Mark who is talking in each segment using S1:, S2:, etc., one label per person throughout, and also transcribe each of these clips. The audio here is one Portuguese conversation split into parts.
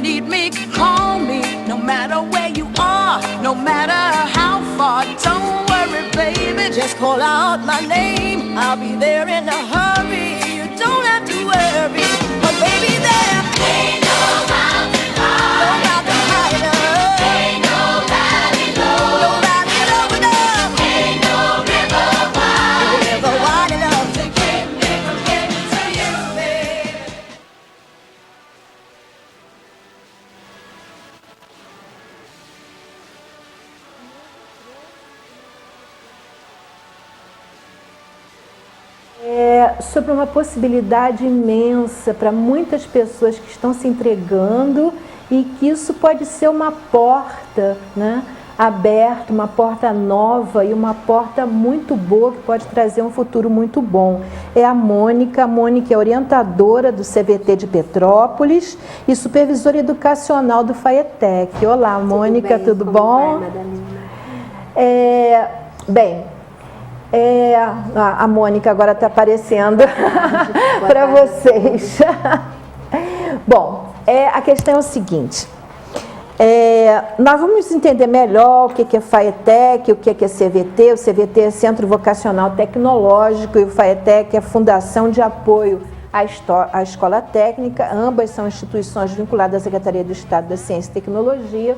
S1: need me, call me. No matter where you are, no matter how far. Don't worry, baby, just call out my name. I'll be there in a hurry. You don't have to worry, but baby, there ain't no mountain high, no mountain high enough, ain't no valley low, no valley low enough, ain't no river wide enough to keep me from getting to you, baby.
S2: Sobre uma possibilidade imensa para muitas pessoas que estão se entregando e que isso pode ser uma porta, né, aberta, uma porta nova e uma porta muito boa que pode trazer um futuro muito bom. É a Mônica é orientadora do CVT de Petrópolis e supervisora educacional do FAETEC. Olá, Mônica, tudo bom? A Mônica agora está aparecendo para vocês. Bom, a questão é o seguinte, nós vamos entender melhor o que é FAETEC, o que é CVT. O CVT é Centro Vocacional Tecnológico e o FAETEC é Fundação de Apoio à Escola Técnica. Ambas são instituições vinculadas à Secretaria do Estado da Ciência e Tecnologia.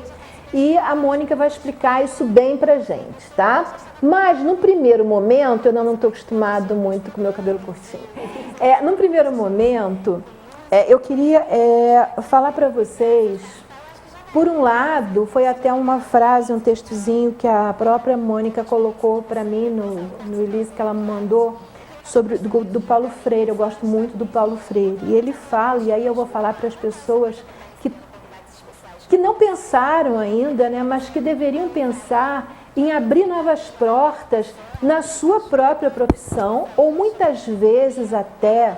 S2: E a Mônica vai explicar isso bem pra gente, tá? Mas, no primeiro momento, eu não estou acostumado muito com o meu cabelo curtinho. No primeiro momento, eu queria falar para vocês, por um lado, foi até uma frase, um textozinho que a própria Mônica colocou para mim no release que ela me mandou, sobre do Paulo Freire. Eu gosto muito do Paulo Freire. E ele fala, e aí eu vou falar para as pessoas que não pensaram ainda, né, mas que deveriam pensar em abrir novas portas na sua própria profissão, ou muitas vezes até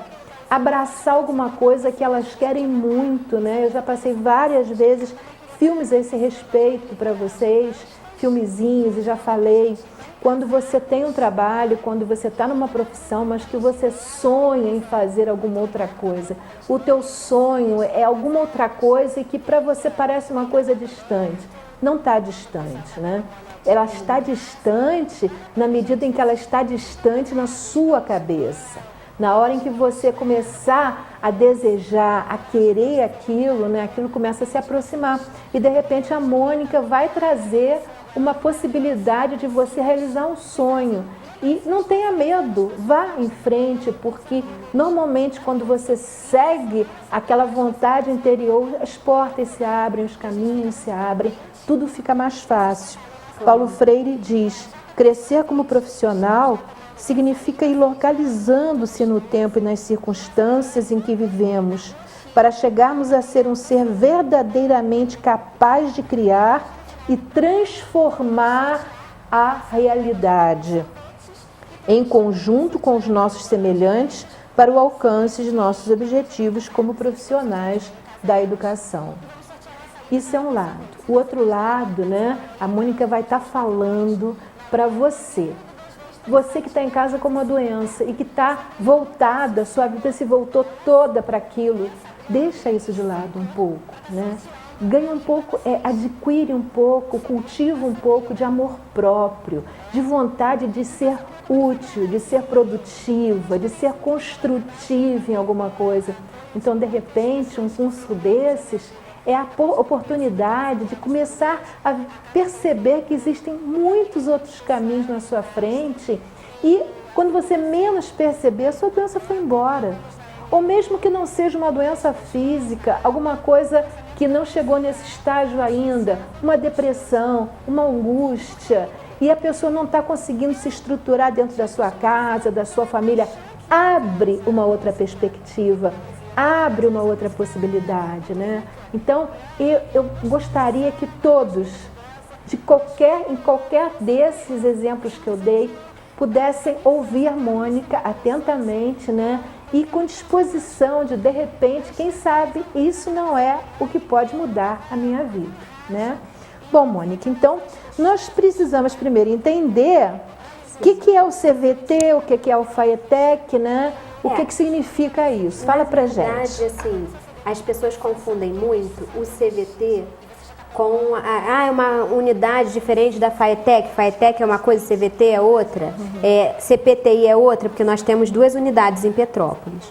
S2: abraçar alguma coisa que elas querem muito, né? Eu já passei várias vezes filmes a esse respeito para vocês, filmezinhos, e já falei, quando você tem um trabalho, quando você está numa profissão, mas que você sonha em fazer alguma outra coisa, o teu sonho é alguma outra coisa e que para você parece uma coisa distante. Não está distante, né? Ela está distante na medida em que ela está distante na sua cabeça. Na hora em que você começar a desejar, a querer aquilo, né, aquilo começa a se aproximar. E de repente a Mônica vai trazer uma possibilidade de você realizar um sonho. E não tenha medo, vá em frente, porque normalmente quando você segue aquela vontade interior, as portas se abrem, os caminhos se abrem, tudo fica mais fácil. Paulo Freire diz, crescer como profissional significa ir localizando-se no tempo e nas circunstâncias em que vivemos, para chegarmos a ser um ser verdadeiramente capaz de criar e transformar a realidade, em conjunto com os nossos semelhantes, para o alcance de nossos objetivos como profissionais da educação. Isso é um lado. O outro lado, né, a Mônica vai estar falando para você. Você que está em casa com uma doença e que está voltada, sua vida se voltou toda para aquilo, deixa isso de lado um pouco, né? Ganha um pouco, adquire um pouco, cultiva um pouco de amor próprio, de vontade de ser útil, de ser produtiva, de ser construtiva em alguma coisa. Então, de repente, um curso desses é a oportunidade de começar a perceber que existem muitos outros caminhos na sua frente e, quando você menos perceber, a sua doença foi embora. Ou mesmo que não seja uma doença física, alguma coisa que não chegou nesse estágio ainda, uma depressão, uma angústia, e a pessoa não está conseguindo se estruturar dentro da sua casa, da sua família, abre uma outra perspectiva, abre uma outra possibilidade, né? Então, eu gostaria que todos, em qualquer desses exemplos que eu dei, pudessem ouvir a Mônica atentamente, né? E com disposição de repente, quem sabe, isso não é o que pode mudar a minha vida, né? Bom, Mônica, então, nós precisamos primeiro entender o que é o CVT, o que é o FAETEC, né? O que significa isso? Fala pra gente.
S3: Na verdade, assim, as pessoas confundem muito o CVT com é uma unidade diferente da FAETEC. FAETEC é uma coisa, CVT é outra, CPTI é outra, porque nós temos 2 unidades em Petrópolis.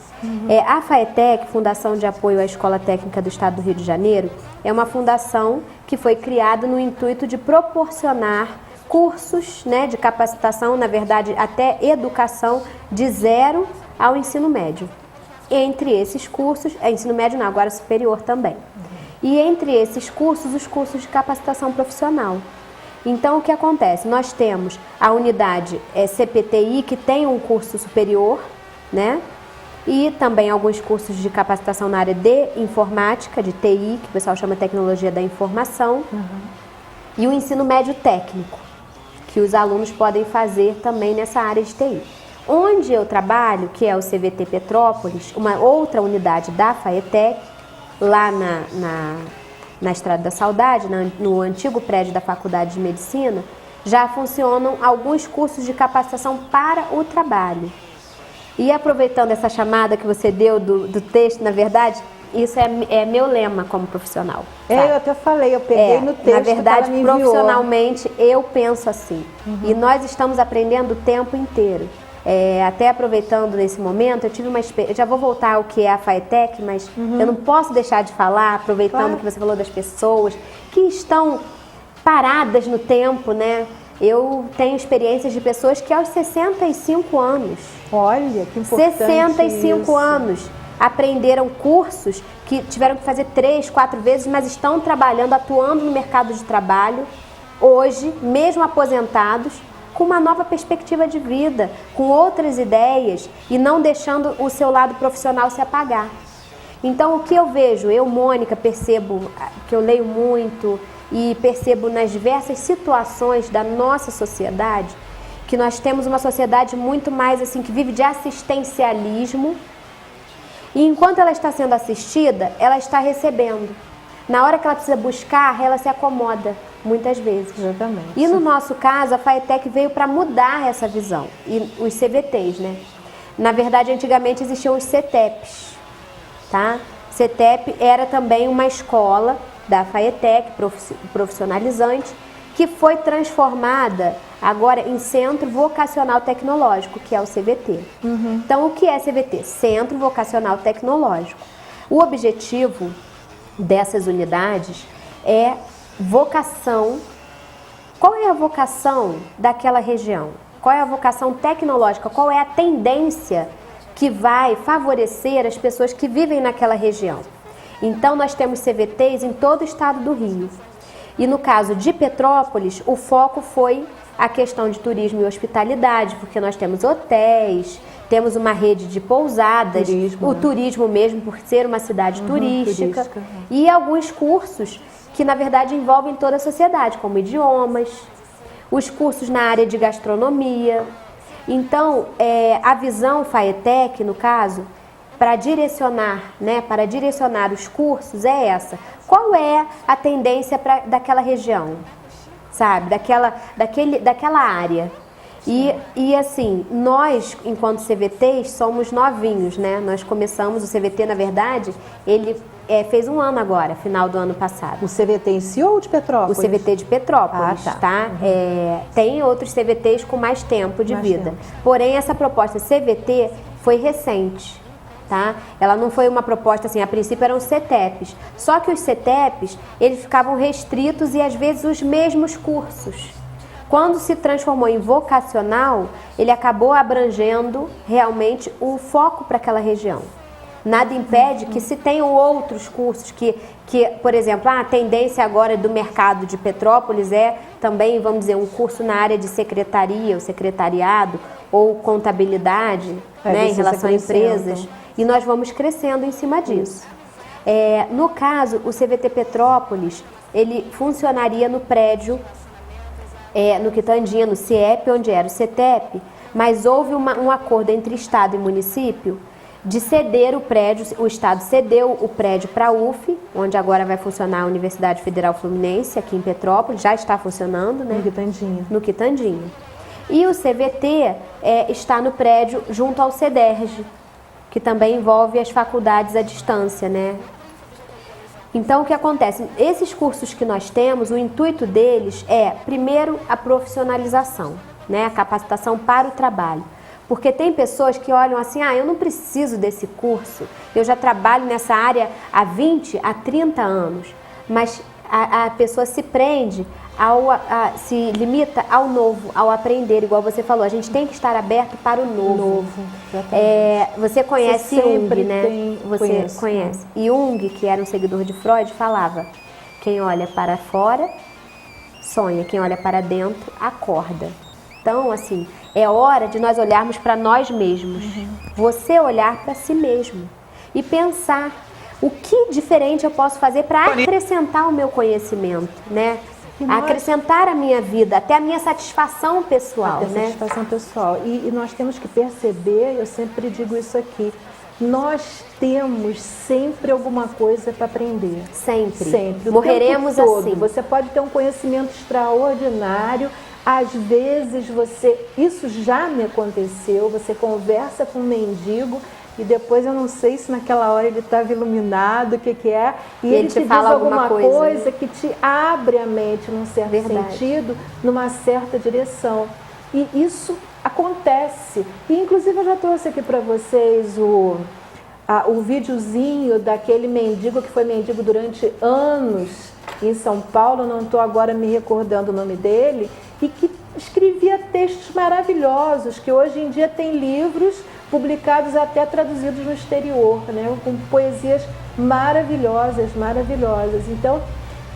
S3: A FAETEC, Fundação de Apoio à Escola Técnica do Estado do Rio de Janeiro, é uma fundação que foi criada no intuito de proporcionar cursos, né, de capacitação, na verdade até educação, de 0 ao ensino médio. Entre esses cursos, ensino médio não, agora superior também. E entre esses cursos, os cursos de capacitação profissional. Então, o que acontece? Nós temos a unidade CPTI, que tem um curso superior, né? E também alguns cursos de capacitação na área de informática, de TI, que o pessoal chama Tecnologia da Informação. E o ensino médio técnico, que os alunos podem fazer também nessa área de TI. Onde eu trabalho, que é o CVT Petrópolis, uma outra unidade da FAETEC, lá na Estrada da Saudade, no antigo prédio da Faculdade de Medicina, já funcionam alguns cursos de capacitação para o trabalho. E aproveitando essa chamada que você deu do texto, na verdade, isso é meu lema como profissional. Sabe?
S2: Eu até falei, eu peguei no texto.
S3: Na verdade, profissionalmente, eu penso assim. E nós estamos aprendendo o tempo inteiro. Até aproveitando nesse momento, eu tive uma experiência, já vou voltar ao que é a FAETEC, mas eu não posso deixar de falar, aproveitando que você falou das pessoas que estão paradas no tempo, né? Eu tenho experiências de pessoas que aos 65 anos,
S2: olha, que importante
S3: 65
S2: isso.
S3: anos, aprenderam cursos que tiveram que fazer 3, 4 vezes, mas estão trabalhando, atuando no mercado de trabalho, hoje, mesmo aposentados, com uma nova perspectiva de vida, com outras ideias e não deixando o seu lado profissional se apagar. Então, o que eu vejo, eu, Mônica, percebo que eu leio muito e percebo nas diversas situações da nossa sociedade, que nós temos uma sociedade muito mais assim, que vive de assistencialismo, e enquanto ela está sendo assistida, ela está recebendo. Na hora que ela precisa buscar, ela se acomoda, muitas vezes.
S2: Exatamente.
S3: E no nosso caso, a FAETEC veio para mudar essa visão, e os CVTs, né? Na verdade, antigamente existiam os CETEPs, tá? CETEP era também uma escola da FAETEC, profissionalizante, que foi transformada agora em Centro Vocacional Tecnológico, que é o CVT. Então, o que é CVT? Centro Vocacional Tecnológico. O objetivo dessas unidades é vocação. Qual é a vocação daquela região? Qual é a vocação tecnológica? Qual é a tendência que vai favorecer as pessoas que vivem naquela região? Então, nós temos CVTs em todo o estado do Rio. E no caso de Petrópolis, o foco foi a questão de turismo e hospitalidade, porque nós temos hotéis, temos uma rede de pousadas, o turismo mesmo por ser uma cidade turística, e alguns cursos que na verdade envolvem toda a sociedade, como idiomas, os cursos na área de gastronomia. Então, a visão FAETEC, no caso, para direcionar os cursos é essa. Qual é a tendência daquela região, sabe? Daquela área. E assim, nós, enquanto CVTs, somos novinhos, né? Nós começamos, o CVT, na verdade, ele fez 1 ano agora, final do ano passado.
S2: O CVT em si ou de Petrópolis?
S3: O CVT de Petrópolis, tá? Tem outros CVTs com mais tempo de vida. Porém, essa proposta CVT foi recente, tá? Ela não foi uma proposta assim, a princípio eram CETEPs. Só que os CETEPs, eles ficavam restritos e às vezes os mesmos cursos. Quando se transformou em vocacional, ele acabou abrangendo realmente o foco para aquela região. Nada impede que se tenham outros cursos que por exemplo, a tendência agora do mercado de Petrópolis é também, vamos dizer, um curso na área de secretaria, ou secretariado, ou contabilidade, né, em relação a empresas. E nós vamos crescendo em cima disso. No caso, o CVT Petrópolis, ele funcionaria no prédio, no Quitandinha, no CIEP, onde era o CETEP, mas houve um acordo entre Estado e município de ceder o prédio, o Estado cedeu o prédio para a UF, onde agora vai funcionar a Universidade Federal Fluminense, aqui em Petrópolis, já está funcionando, né? No Quitandinha. E o CVT está no prédio junto ao CEDERJ, que também envolve as faculdades à distância, né? Então, o que acontece? Esses cursos que nós temos, o intuito deles é, primeiro, a profissionalização, né? A capacitação para o trabalho. Porque tem pessoas que olham assim, eu não preciso desse curso, eu já trabalho nessa área há 20, há 30 anos. Mas a pessoa se prende, se limita ao novo, ao aprender, igual você falou. A gente tem que estar aberto para o novo. Você conhece Jung, né? Você conhece. Jung, que era um seguidor de Freud, falava: quem olha para fora sonha, quem olha para dentro acorda. Então, assim, é hora de nós olharmos para nós mesmos. Você olhar para si mesmo e pensar o que diferente eu posso fazer para acrescentar o meu conhecimento, né? Acrescentar a minha vida, até a minha satisfação pessoal,
S2: até
S3: né?
S2: Satisfação pessoal. E nós temos que perceber, eu sempre digo isso aqui, nós temos sempre alguma coisa para aprender.
S3: Sempre.
S2: O
S3: Morreremos
S2: tempo todo.
S3: assim.
S2: Você pode ter um conhecimento extraordinário, às vezes isso já me aconteceu, você conversa com um mendigo e depois eu não sei se naquela hora ele estava iluminado, o que é, e ele te
S3: fala
S2: diz alguma coisa
S3: né?
S2: que te abre a mente num certo sentido, numa certa direção. E isso acontece. E inclusive eu já trouxe aqui para vocês o videozinho daquele mendigo que foi mendigo durante anos em São Paulo, não estou agora me recordando o nome dele, e que escrevia textos maravilhosos, que hoje em dia tem livros publicados até traduzidos no exterior, né? Com poesias maravilhosas. Então,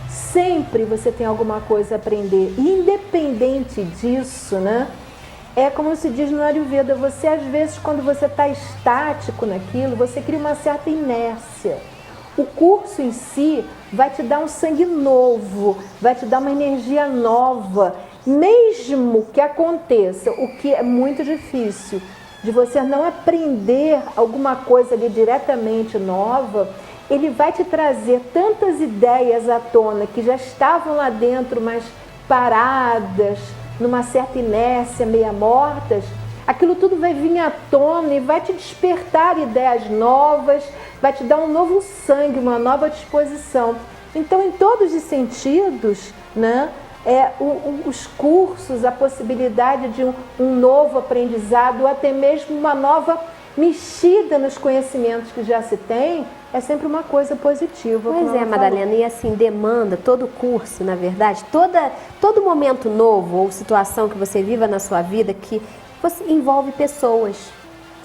S2: sempre você tem alguma coisa a aprender. E independente disso, né? É como se diz no Ayurveda, você às vezes, quando você está estático naquilo, você cria uma certa inércia. O curso em si vai te dar um sangue novo, vai te dar uma energia nova, mesmo que aconteça, o que é muito difícil, de você não aprender alguma coisa ali diretamente nova, ele vai te trazer tantas ideias à tona que já estavam lá dentro, mas paradas, numa certa inércia, meia mortas. Aquilo tudo vai vir à tona e vai te despertar ideias novas, vai te dar um novo sangue, uma nova disposição. Então, em todos os sentidos, né, os cursos, a possibilidade de um novo aprendizado, ou até mesmo uma nova mexida nos conhecimentos que já se tem, é sempre uma coisa positiva.
S3: Pois é, Madalena, e assim, demanda, todo curso, na verdade, todo momento novo ou situação que você viva na sua vida que você envolve pessoas.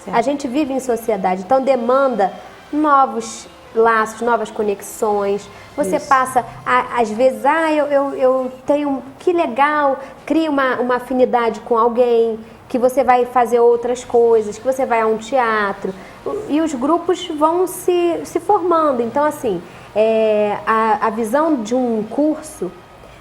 S3: Certo. A gente vive em sociedade, então demanda novos laços, novas conexões. Você passa, às vezes, eu tenho, que legal, cria uma afinidade com alguém, que você vai fazer outras coisas, que você vai a um teatro, e os grupos vão se formando. Então, assim, a visão de um curso,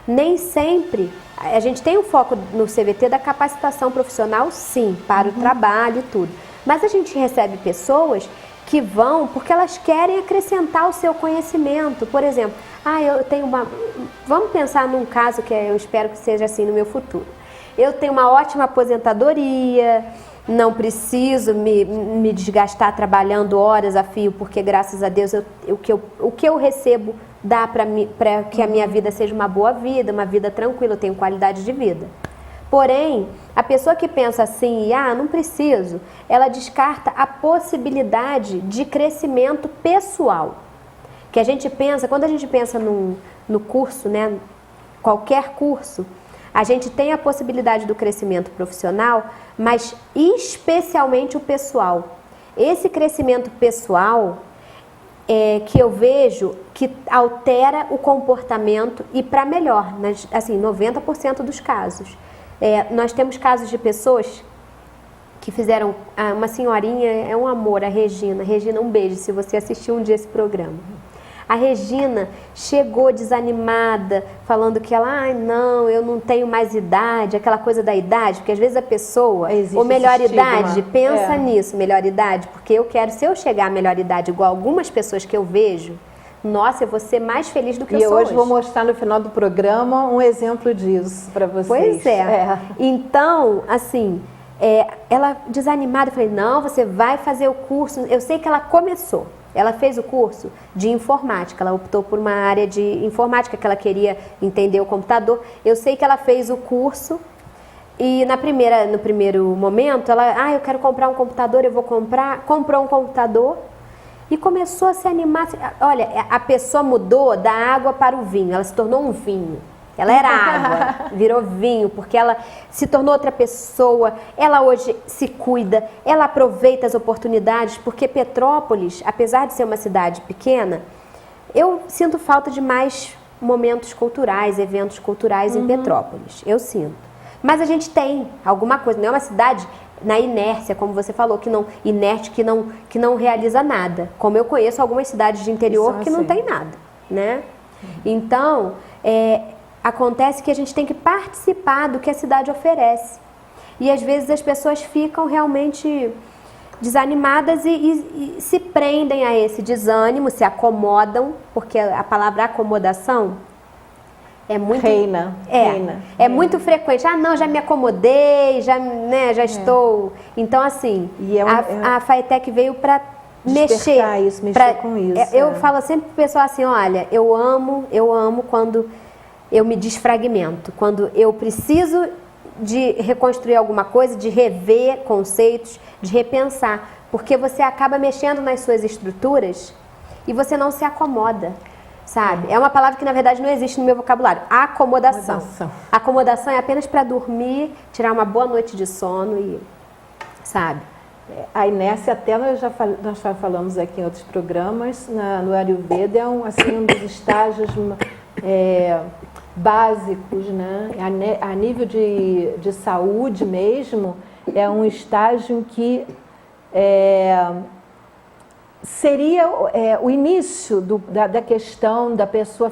S3: nem sempre, a gente tem um foco no CVT da capacitação profissional, sim, para o trabalho e tudo, mas a gente recebe pessoas que vão porque elas querem acrescentar o seu conhecimento. Por exemplo, eu tenho vamos pensar num caso que eu espero que seja assim no meu futuro. Eu tenho uma ótima aposentadoria, não preciso me desgastar trabalhando horas a fio, porque graças a Deus o que eu recebo dá para que a minha vida seja uma boa vida, uma vida tranquila, eu tenho qualidade de vida. Porém, a pessoa que pensa assim, não preciso, ela descarta a possibilidade de crescimento pessoal. Que a gente pensa, quando a gente pensa no curso, né, qualquer curso, a gente tem a possibilidade do crescimento profissional, mas especialmente o pessoal. Esse crescimento pessoal que eu vejo que altera o comportamento e para melhor, assim, 90% dos casos. Nós temos casos de pessoas que fizeram, uma senhorinha, é um amor, a Regina. Regina, um beijo se você assistiu um dia esse programa. A Regina chegou desanimada, falando que ela, não, eu não tenho mais idade, aquela coisa da idade, porque às vezes a pessoa, ou melhor idade, pensa nisso, melhor idade, porque eu quero, se eu chegar à melhor idade igual algumas pessoas que eu vejo, nossa, eu vou ser mais feliz do que eu sou hoje.
S2: E hoje vou mostrar no final do programa um exemplo disso para vocês.
S3: Pois é. Então, assim, ela desanimada, eu falei, não, você vai fazer o curso. Eu sei que ela começou. Ela fez o curso de informática, ela optou por uma área de informática, que ela queria entender o computador. Eu sei que ela fez o curso e no primeiro momento, ela, eu quero comprar um computador, eu vou comprar. Comprou um computador e começou a se animar. Olha, a pessoa mudou da água para o vinho, ela se tornou um vinho. Ela era água, virou vinho, porque ela se tornou outra pessoa, ela hoje se cuida, ela aproveita as oportunidades, porque Petrópolis, apesar de ser uma cidade pequena, eu sinto falta de mais momentos culturais, eventos culturais em Petrópolis, eu sinto. Mas a gente tem alguma coisa, não é uma cidade na inércia, como você falou, inerte, que não realiza nada, como eu conheço algumas cidades de interior que não tem nada, né? Então, acontece que a gente tem que participar do que a cidade oferece. E às vezes as pessoas ficam realmente desanimadas e se prendem a esse desânimo, se acomodam, porque a palavra acomodação é muito...
S2: Reina.
S3: Muito frequente. Não, já me acomodei, já estou... Então, assim, a Faetec veio para mexer com isso. Eu falo sempre pro pessoal assim, olha, eu amo quando eu me desfragmento, quando eu preciso de reconstruir alguma coisa, de rever conceitos, de repensar, porque você acaba mexendo nas suas estruturas e você não se acomoda, sabe? É uma palavra que na verdade não existe no meu vocabulário, acomodação. Acomodação é apenas para dormir, tirar uma boa noite de sono e, sabe?
S2: A inércia, até nós já falamos aqui em outros programas, no Ayurveda é um dos estágios básicos, né? A nível de saúde mesmo, é um estágio em que seria o início da questão da pessoa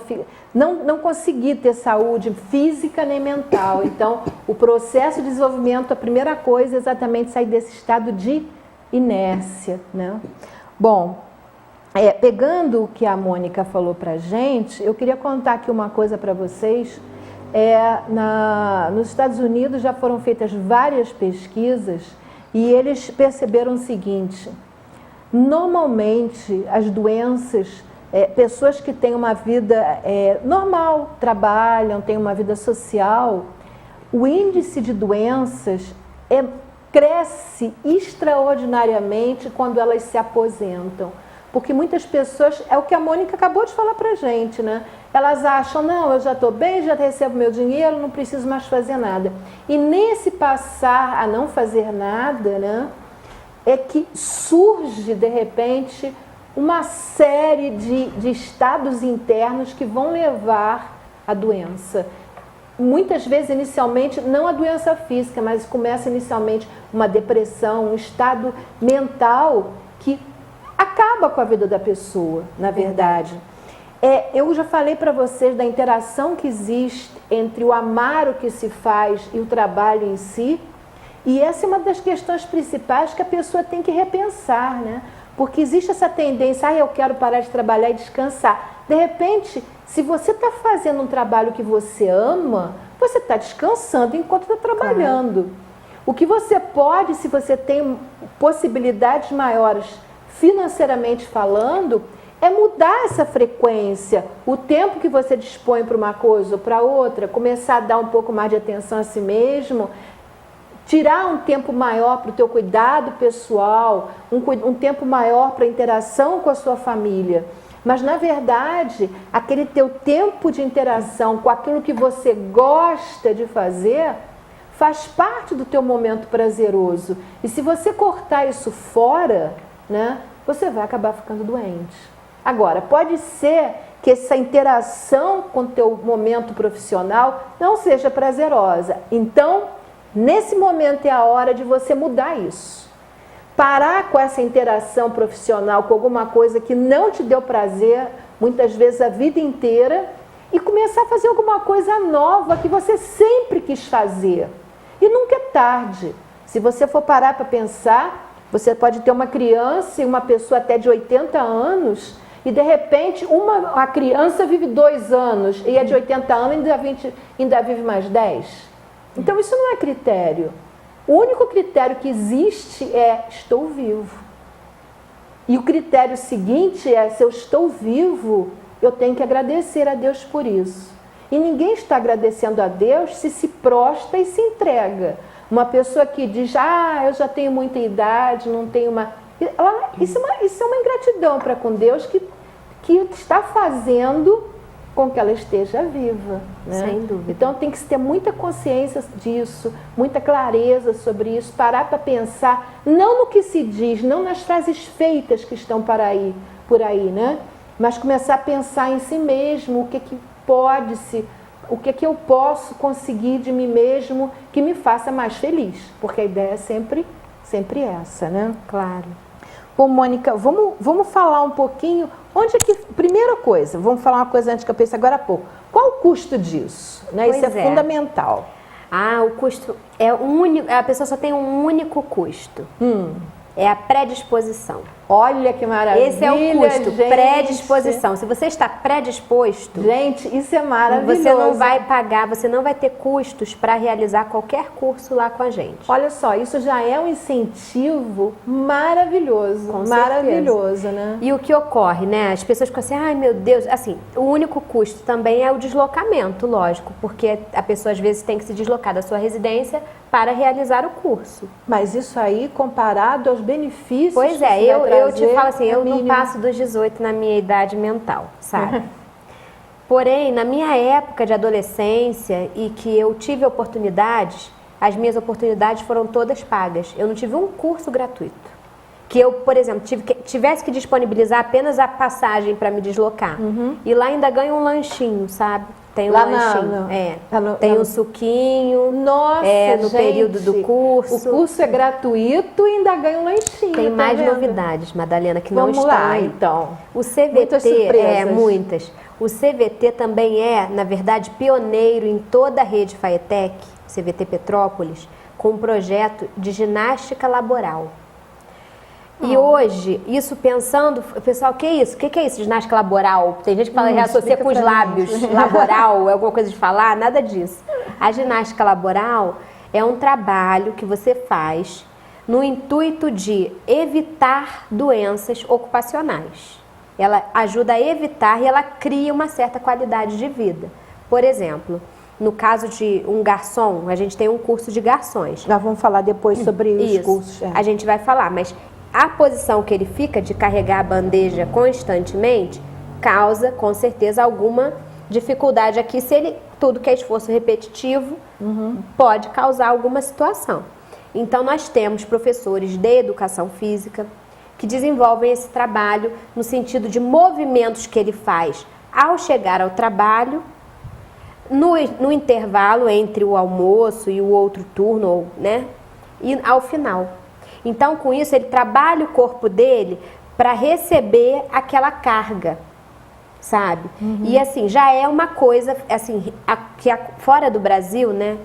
S2: não conseguir ter saúde física nem mental. Então, o processo de desenvolvimento, a primeira coisa é exatamente sair desse estado de inércia, né? Bom, pegando o que a Mônica falou para a gente, eu queria contar aqui uma coisa para vocês. Nos Estados Unidos já foram feitas várias pesquisas e eles perceberam o seguinte: normalmente as doenças, pessoas que têm uma vida normal, trabalham, têm uma vida social, o índice de doenças cresce extraordinariamente quando elas se aposentam. Porque muitas pessoas, é o que a Mônica acabou de falar pra gente, né? Elas acham, não, eu já estou bem, já recebo meu dinheiro, não preciso mais fazer nada. E nesse passar a não fazer nada, né, é que surge, de repente, uma série de estados internos que vão levar à doença. Muitas vezes, inicialmente, não a doença física, mas começa inicialmente uma depressão, um estado mental que acaba com a vida da pessoa, na verdade. Eu já falei para vocês da interação que existe entre o amar o que se faz e o trabalho em si, e essa é uma das questões principais que a pessoa tem que repensar, né? Porque existe essa tendência, eu quero parar de trabalhar e descansar. De repente, se você está fazendo um trabalho que você ama, você está descansando enquanto está trabalhando. Claro. O que você pode, se você tem possibilidades maiores financeiramente falando, é mudar essa frequência, o tempo que você dispõe para uma coisa ou para outra, começar a dar um pouco mais de atenção a si mesmo, tirar um tempo maior para o teu cuidado pessoal, um tempo maior para a interação com a sua família. Mas, na verdade, aquele teu tempo de interação com aquilo que você gosta de fazer faz parte do teu momento prazeroso. E se você cortar isso fora, né, você vai acabar ficando doente. Agora, pode ser que essa interação com o teu momento profissional não seja prazerosa. Então, nesse momento é a hora de você mudar isso. Parar com essa interação profissional com alguma coisa que não te deu prazer, muitas vezes a vida inteira, e começar a fazer alguma coisa nova que você sempre quis fazer. E nunca é tarde. Se você for parar para pensar, você pode ter uma criança e uma pessoa até de 80 anos e, de repente, a criança vive 2 anos e a de 80 anos ainda vive mais 10. Então, isso não é critério. O único critério que existe é estou vivo. E o critério seguinte é, se eu estou vivo, eu tenho que agradecer a Deus por isso. E ninguém está agradecendo a Deus se prostra e se entrega. Uma pessoa que diz, eu já tenho muita idade, não tenho uma... Isso é uma ingratidão para com Deus que está fazendo com que ela esteja viva. Né?
S3: Sem dúvida.
S2: Então tem que ter muita consciência disso, muita clareza sobre isso, parar para pensar, não no que se diz, não nas frases feitas que estão por aí, né? Mas começar a pensar em si mesmo, o que que eu posso conseguir de mim mesmo que me faça mais feliz, porque a ideia é sempre essa, né?
S3: Claro.
S2: Bom, Mônica, vamos falar um pouquinho, primeira coisa, vamos falar uma coisa antes que eu pensei agora há pouco, qual o custo disso? Né? Isso é fundamental.
S3: O custo é único, a pessoa só tem um único custo, é a predisposição.
S2: Olha que maravilha.
S3: Esse é o custo,
S2: gente.
S3: Predisposição. Se você está predisposto,
S2: gente, isso é maravilhoso.
S3: Você não vai pagar, você não vai ter custos para realizar qualquer curso lá com a gente.
S2: Olha só, isso já é um incentivo maravilhoso.
S3: Com
S2: maravilhoso,
S3: certeza.
S2: Né?
S3: E o que ocorre, né? As pessoas ficam assim, ai meu Deus, assim, o único custo também é o deslocamento, lógico, porque a pessoa às vezes tem que se deslocar da sua residência para realizar o curso.
S2: Mas isso aí, comparado aos benefícios...
S3: Pois é, eu te falo assim, eu
S2: mínimo.
S3: não passo dos 18 na minha idade mental, sabe? Porém, na minha época de adolescência e que eu tive oportunidades, as minhas oportunidades foram todas pagas. Eu não tive um curso gratuito. Que eu, por exemplo, tivesse que disponibilizar apenas a passagem para me deslocar. E lá ainda ganho um lanchinho, sabe? Tem um lanchinho. Tem um suquinho.
S2: Nossa,
S3: no
S2: gente,
S3: período do curso.
S2: O curso é gratuito e ainda ganha um lanchinho.
S3: Tem mais
S2: vendo?
S3: Novidades, Madalena, que não
S2: Vamos
S3: estão
S2: lá,
S3: aí.
S2: então.
S3: O CVT,
S2: muitas surpresas.
S3: Muitas. O CVT também é, na verdade, pioneiro em toda a rede FAETEC, CVT Petrópolis, com um projeto de ginástica laboral. E hoje, isso pensando, pessoal, o que é isso? O que é isso, ginástica laboral? Tem gente que fala, associa com os lábios, laboral, é alguma coisa de falar, nada disso. A ginástica laboral é um trabalho que você faz no intuito de evitar doenças ocupacionais. Ela ajuda a evitar e ela cria uma certa qualidade de vida. Por exemplo, no caso de um garçom, a gente tem um curso de garçons.
S2: Nós vamos falar depois sobre os
S3: Isso,
S2: cursos.
S3: a gente vai falar, mas a posição que ele fica de carregar a bandeja constantemente causa, com certeza, alguma dificuldade aqui. Se ele, tudo que é esforço repetitivo, pode causar alguma situação. Então, nós temos professores de educação física que desenvolvem esse trabalho no sentido de movimentos que ele faz ao chegar ao trabalho, no intervalo entre o almoço e o outro turno, né, e ao final. Então, com isso, ele trabalha o corpo dele para receber aquela carga, sabe? E, assim, já é uma coisa, assim, fora do Brasil, né?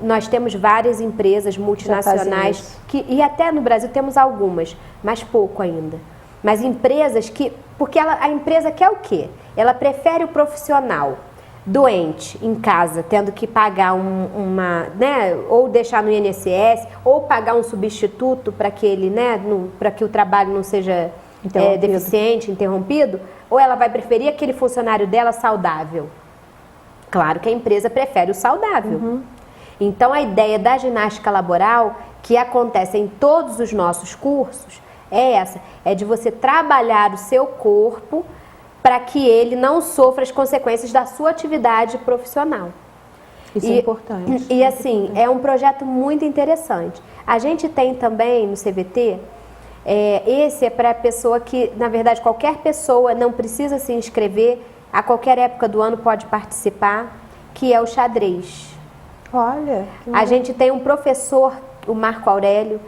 S3: Nós temos várias empresas multinacionais, e até no Brasil temos algumas, mas pouco ainda. Mas empresas porque a empresa quer o quê? Ela prefere o profissional doente em casa, tendo que pagar né, ou deixar no INSS, ou pagar um substituto para que ele, né, para que o trabalho não seja deficiente, interrompido, ou ela vai preferir aquele funcionário dela saudável? Claro que a empresa prefere o saudável. Então, a ideia da ginástica laboral, que acontece em todos os nossos cursos, é essa, é de você trabalhar o seu corpo para que ele não sofra as consequências da sua atividade profissional.
S2: Isso é importante.
S3: E assim, é um projeto muito interessante. A gente tem também no CVT, esse é para a pessoa que, na verdade, qualquer pessoa não precisa se inscrever, a qualquer época do ano pode participar, que é o xadrez.
S2: Olha.
S3: A gente tem um professor, o Marco Aurélio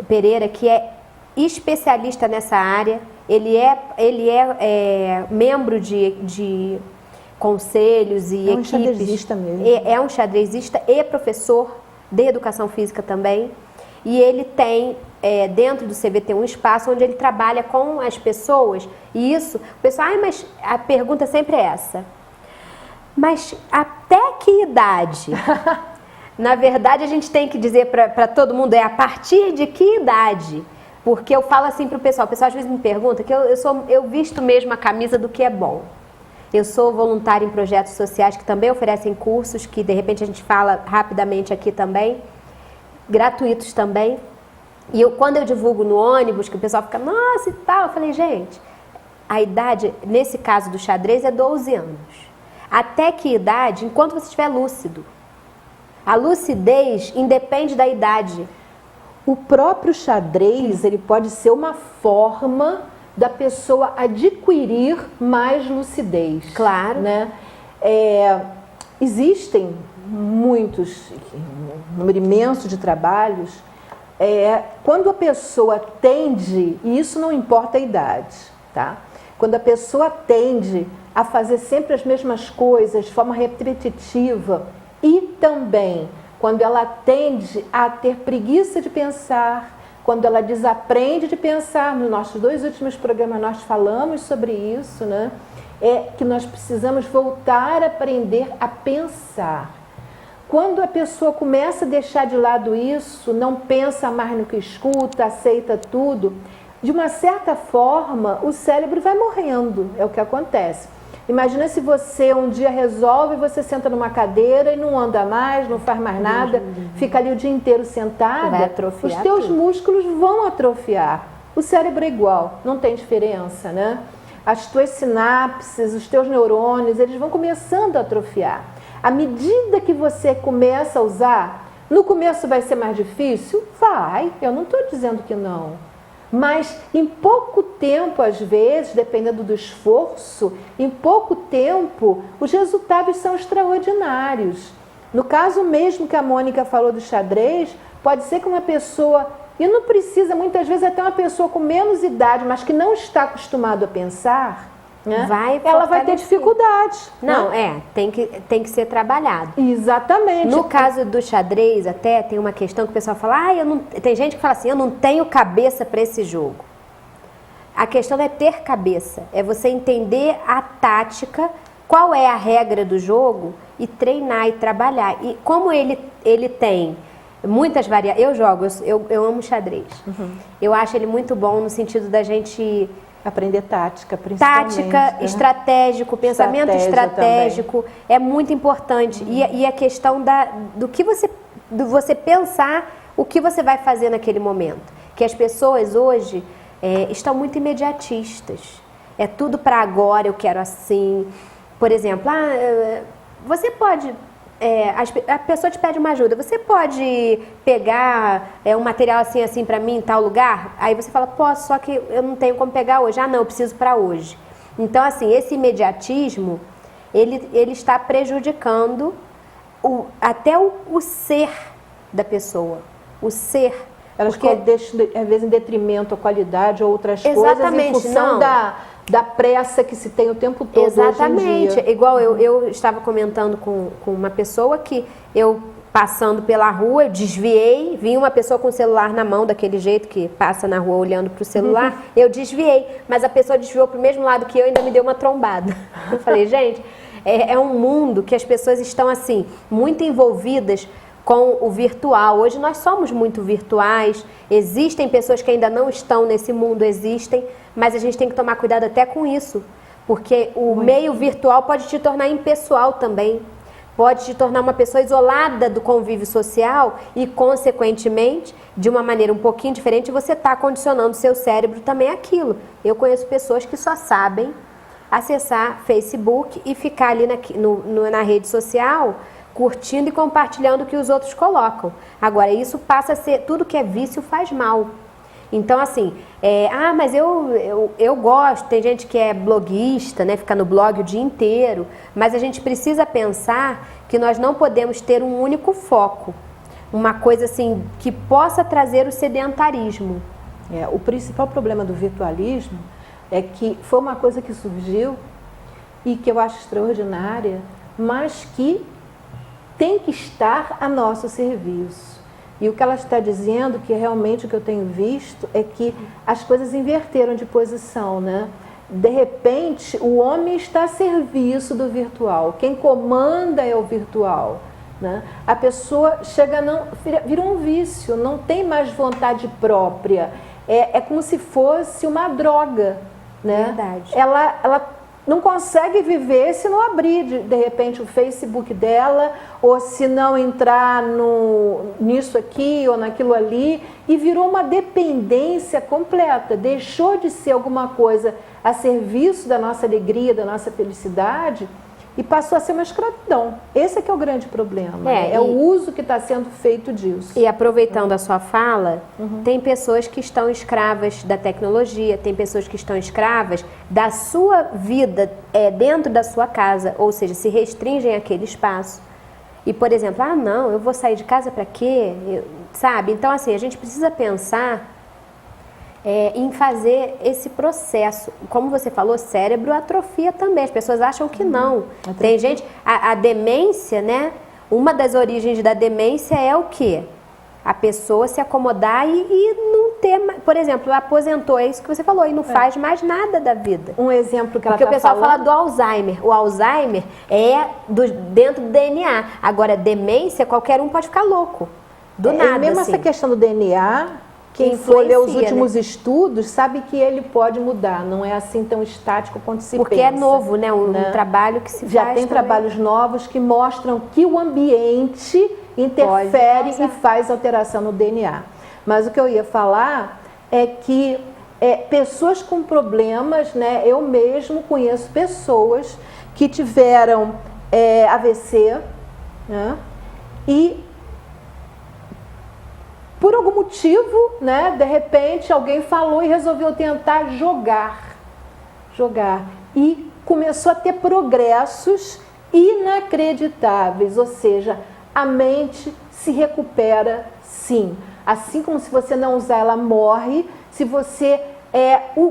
S3: Pereira, que é especialista nessa área. Ele é membro de conselhos e equipes. É um
S2: xadrezista mesmo.
S3: É um xadrezista e professor de educação física também. E ele tem, dentro do CVT, um espaço onde ele trabalha com as pessoas. E isso, o pessoal, mas a pergunta sempre é essa. Mas até que idade? Na verdade, a gente tem que dizer para todo mundo, a partir de que idade? Porque eu falo assim para o pessoal às vezes me pergunta que eu visto mesmo a camisa do que é bom. Eu sou voluntária em projetos sociais que também oferecem cursos, que de repente a gente fala rapidamente aqui também, gratuitos também. E quando eu divulgo no ônibus, que o pessoal fica, nossa e tal, eu falei, gente, a idade, nesse caso do xadrez, é 12 anos. Até que idade? Enquanto você estiver lúcido. A lucidez independe da idade.
S2: O próprio xadrez, ele pode ser uma forma da pessoa adquirir mais lucidez.
S3: Claro.
S2: Né? Existem muitos, um número imenso de trabalhos, quando a pessoa tende, e isso não importa a idade, tá? Quando a pessoa tende a fazer sempre as mesmas coisas de forma repetitiva e também quando ela tende a ter preguiça de pensar, quando ela desaprende de pensar, nos nossos 2 últimos programas nós falamos sobre isso, né? É que nós precisamos voltar a aprender a pensar. Quando a pessoa começa a deixar de lado isso, não pensa mais no que escuta, aceita tudo, de uma certa forma o cérebro vai morrendo, é o que acontece. Imagina se você um dia resolve, você senta numa cadeira e não anda mais, não faz mais nada, fica ali o dia inteiro sentada,
S3: vai atrofiar
S2: os teus
S3: tudo.
S2: músculos vão atrofiar. O cérebro é igual, não tem diferença, né? As tuas sinapses, os teus neurônios, eles vão começando a atrofiar. À medida que você começa a usar, no começo vai ser mais difícil? Vai, eu não estou dizendo que não. Mas em pouco tempo, às vezes, dependendo do esforço, em pouco tempo, os resultados são extraordinários. No caso mesmo que a Mônica falou do xadrez, pode ser que uma pessoa, e não precisa, muitas vezes até uma pessoa com menos idade, mas que não está acostumado a pensar, né? Ela vai ter dificuldades.
S3: Não,
S2: né?
S3: tem que ser trabalhado.
S2: Exatamente.
S3: No caso do xadrez, até tem uma questão que o pessoal fala, tem gente que fala assim, eu não tenho cabeça para esse jogo. A questão não é ter cabeça, é você entender a tática, qual é a regra do jogo e treinar e trabalhar. E como ele tem muitas variações, eu amo xadrez. Eu acho ele muito bom no sentido da gente
S2: aprender tática, principalmente.
S3: Tática, estratégico, pensamento estratégico
S2: também.
S3: É muito importante. E a questão do você pensar o que você vai fazer naquele momento. Que as pessoas hoje estão muito imediatistas. É tudo para agora, eu quero assim. Por exemplo, você pode... a pessoa te pede uma ajuda, você pode pegar um material assim para mim em tal lugar? Aí você fala, posso, só que eu não tenho como pegar hoje. Não, eu preciso para hoje. Então, assim, esse imediatismo, ele está prejudicando até o ser da pessoa. O ser.
S2: Elas deixam, às vezes, em detrimento a qualidade ou outras
S3: Exatamente,
S2: coisas em função da pressa que se tem o tempo todo.
S3: Exatamente.
S2: Hoje em dia.
S3: Igual eu estava comentando com uma pessoa que eu, passando pela rua, eu desviei, vi uma pessoa com o celular na mão, daquele jeito que passa na rua olhando para o celular, eu desviei, mas a pessoa desviou para o mesmo lado que eu e ainda me deu uma trombada. Eu falei, gente, é um mundo que as pessoas estão assim, muito envolvidas com o virtual. Hoje nós somos muito virtuais, existem pessoas que ainda não estão nesse mundo, mas a gente tem que tomar cuidado até com isso, porque o meio virtual pode te tornar impessoal também, pode te tornar uma pessoa isolada do convívio social e, consequentemente, de uma maneira um pouquinho diferente, você está condicionando o seu cérebro também àquilo. Eu conheço pessoas que só sabem acessar Facebook e ficar ali na rede social curtindo e compartilhando o que os outros colocam. Agora, isso passa a ser, tudo que é vício faz mal. Então, assim, mas eu gosto, tem gente que é bloguista, né, fica no blog o dia inteiro, mas a gente precisa pensar que nós não podemos ter um único foco, uma coisa assim, que possa trazer o sedentarismo.
S2: O principal problema do virtualismo é que foi uma coisa que surgiu e que eu acho extraordinária, mas que tem que estar a nosso serviço. E o que ela está dizendo, que realmente o que eu tenho visto, é que as coisas inverteram de posição, né? De repente, o homem está a serviço do virtual. Quem comanda é o virtual. né? A pessoa vira um vício, não tem mais vontade própria. É como se fosse uma droga, né?
S3: Verdade.
S2: Ela não consegue viver se não abrir, de repente, o Facebook dela, ou se não entrar nisso aqui ou naquilo ali, e virou uma dependência completa. Deixou de ser alguma coisa a serviço da nossa alegria, da nossa felicidade, e passou a ser uma escravidão. Esse é que é o grande problema. É o uso que está sendo feito disso.
S3: E aproveitando a sua fala, tem pessoas que estão escravas da tecnologia, tem pessoas que estão escravas da sua vida dentro da sua casa, ou seja, se restringem àquele espaço. E, por exemplo, não, eu vou sair de casa para quê? Sabe? Então, assim, a gente precisa pensar em fazer esse processo. Como você falou, cérebro atrofia também. As pessoas acham que não. Tem gente... A demência, né? Uma das origens da demência é o quê? A pessoa se acomodar e não ter... Por exemplo, aposentou, é isso que você falou, e não faz mais nada da vida.
S2: Um exemplo que ela
S3: Porque o pessoal
S2: falando...
S3: fala do Alzheimer. O Alzheimer é dentro do DNA. Agora, demência, qualquer um pode ficar louco. Do nada,
S2: mesmo
S3: assim.
S2: essa questão do DNA... Quem for ler os últimos estudos sabe que ele pode mudar, não é assim tão estático quanto se pensa.
S3: Porque é novo, né? Um trabalho que se
S2: já
S3: faz
S2: tem
S3: também.
S2: trabalhos novos que mostram que o ambiente interfere e faz alteração no DNA. Mas o que eu ia falar é que pessoas com problemas, né? Eu mesmo conheço pessoas que tiveram AVC, né? E por algum motivo, né, de repente alguém falou e resolveu tentar jogar. E começou a ter progressos inacreditáveis, ou seja, a mente se recupera sim. Assim como se você não usar, ela morre. Se você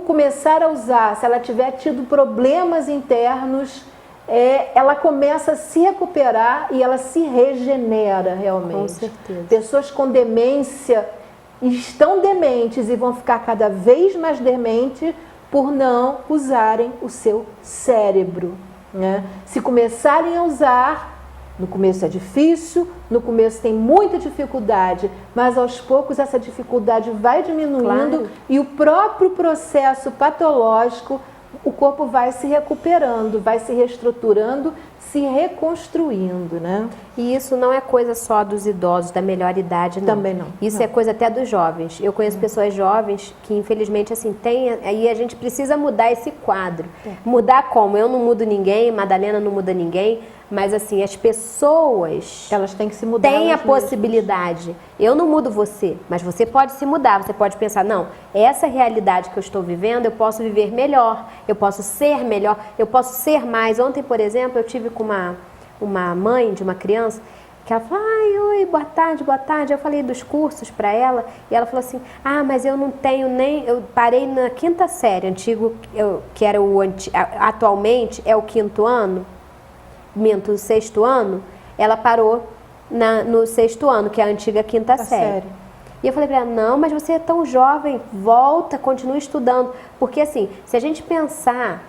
S2: começar a usar, se ela tiver tido problemas internos, ela começa a se recuperar e ela se regenera realmente.
S3: Com certeza.
S2: Pessoas com demência estão dementes e vão ficar cada vez mais dementes por não usarem o seu cérebro, né? Se começarem a usar, no começo é difícil, no começo tem muita dificuldade, mas aos poucos essa dificuldade vai diminuindo, claro. E o próprio processo patológico, o corpo vai se recuperando, vai se reestruturando, se reconstruindo, né?
S3: E isso não é coisa só dos idosos, da melhor idade, não.
S2: Também não.
S3: Isso é coisa até dos jovens. Eu conheço pessoas jovens que, infelizmente, assim, aí a gente precisa mudar esse quadro. Mudar como? Eu não mudo ninguém, Madalena não muda ninguém, mas, assim, as pessoas...
S2: Elas têm que se mudar.
S3: Tem a possibilidade. Eu não mudo você, mas você pode se mudar. Você pode pensar, não, essa realidade que eu estou vivendo, eu posso viver melhor, eu posso ser melhor, eu posso ser mais. Ontem, por exemplo, eu tive com uma mãe de uma criança que ela falou, oi, boa tarde, boa tarde. Eu falei dos cursos para ela e ela falou assim, mas eu não tenho nem... Eu parei na 5ª série, antigo, que era atualmente é o 5º ano, o 6º ano, ela parou no 6º ano, que é a antiga 5ª série. E eu falei para ela, não, mas você é tão jovem, volta, continua estudando. Porque assim, se a gente pensar...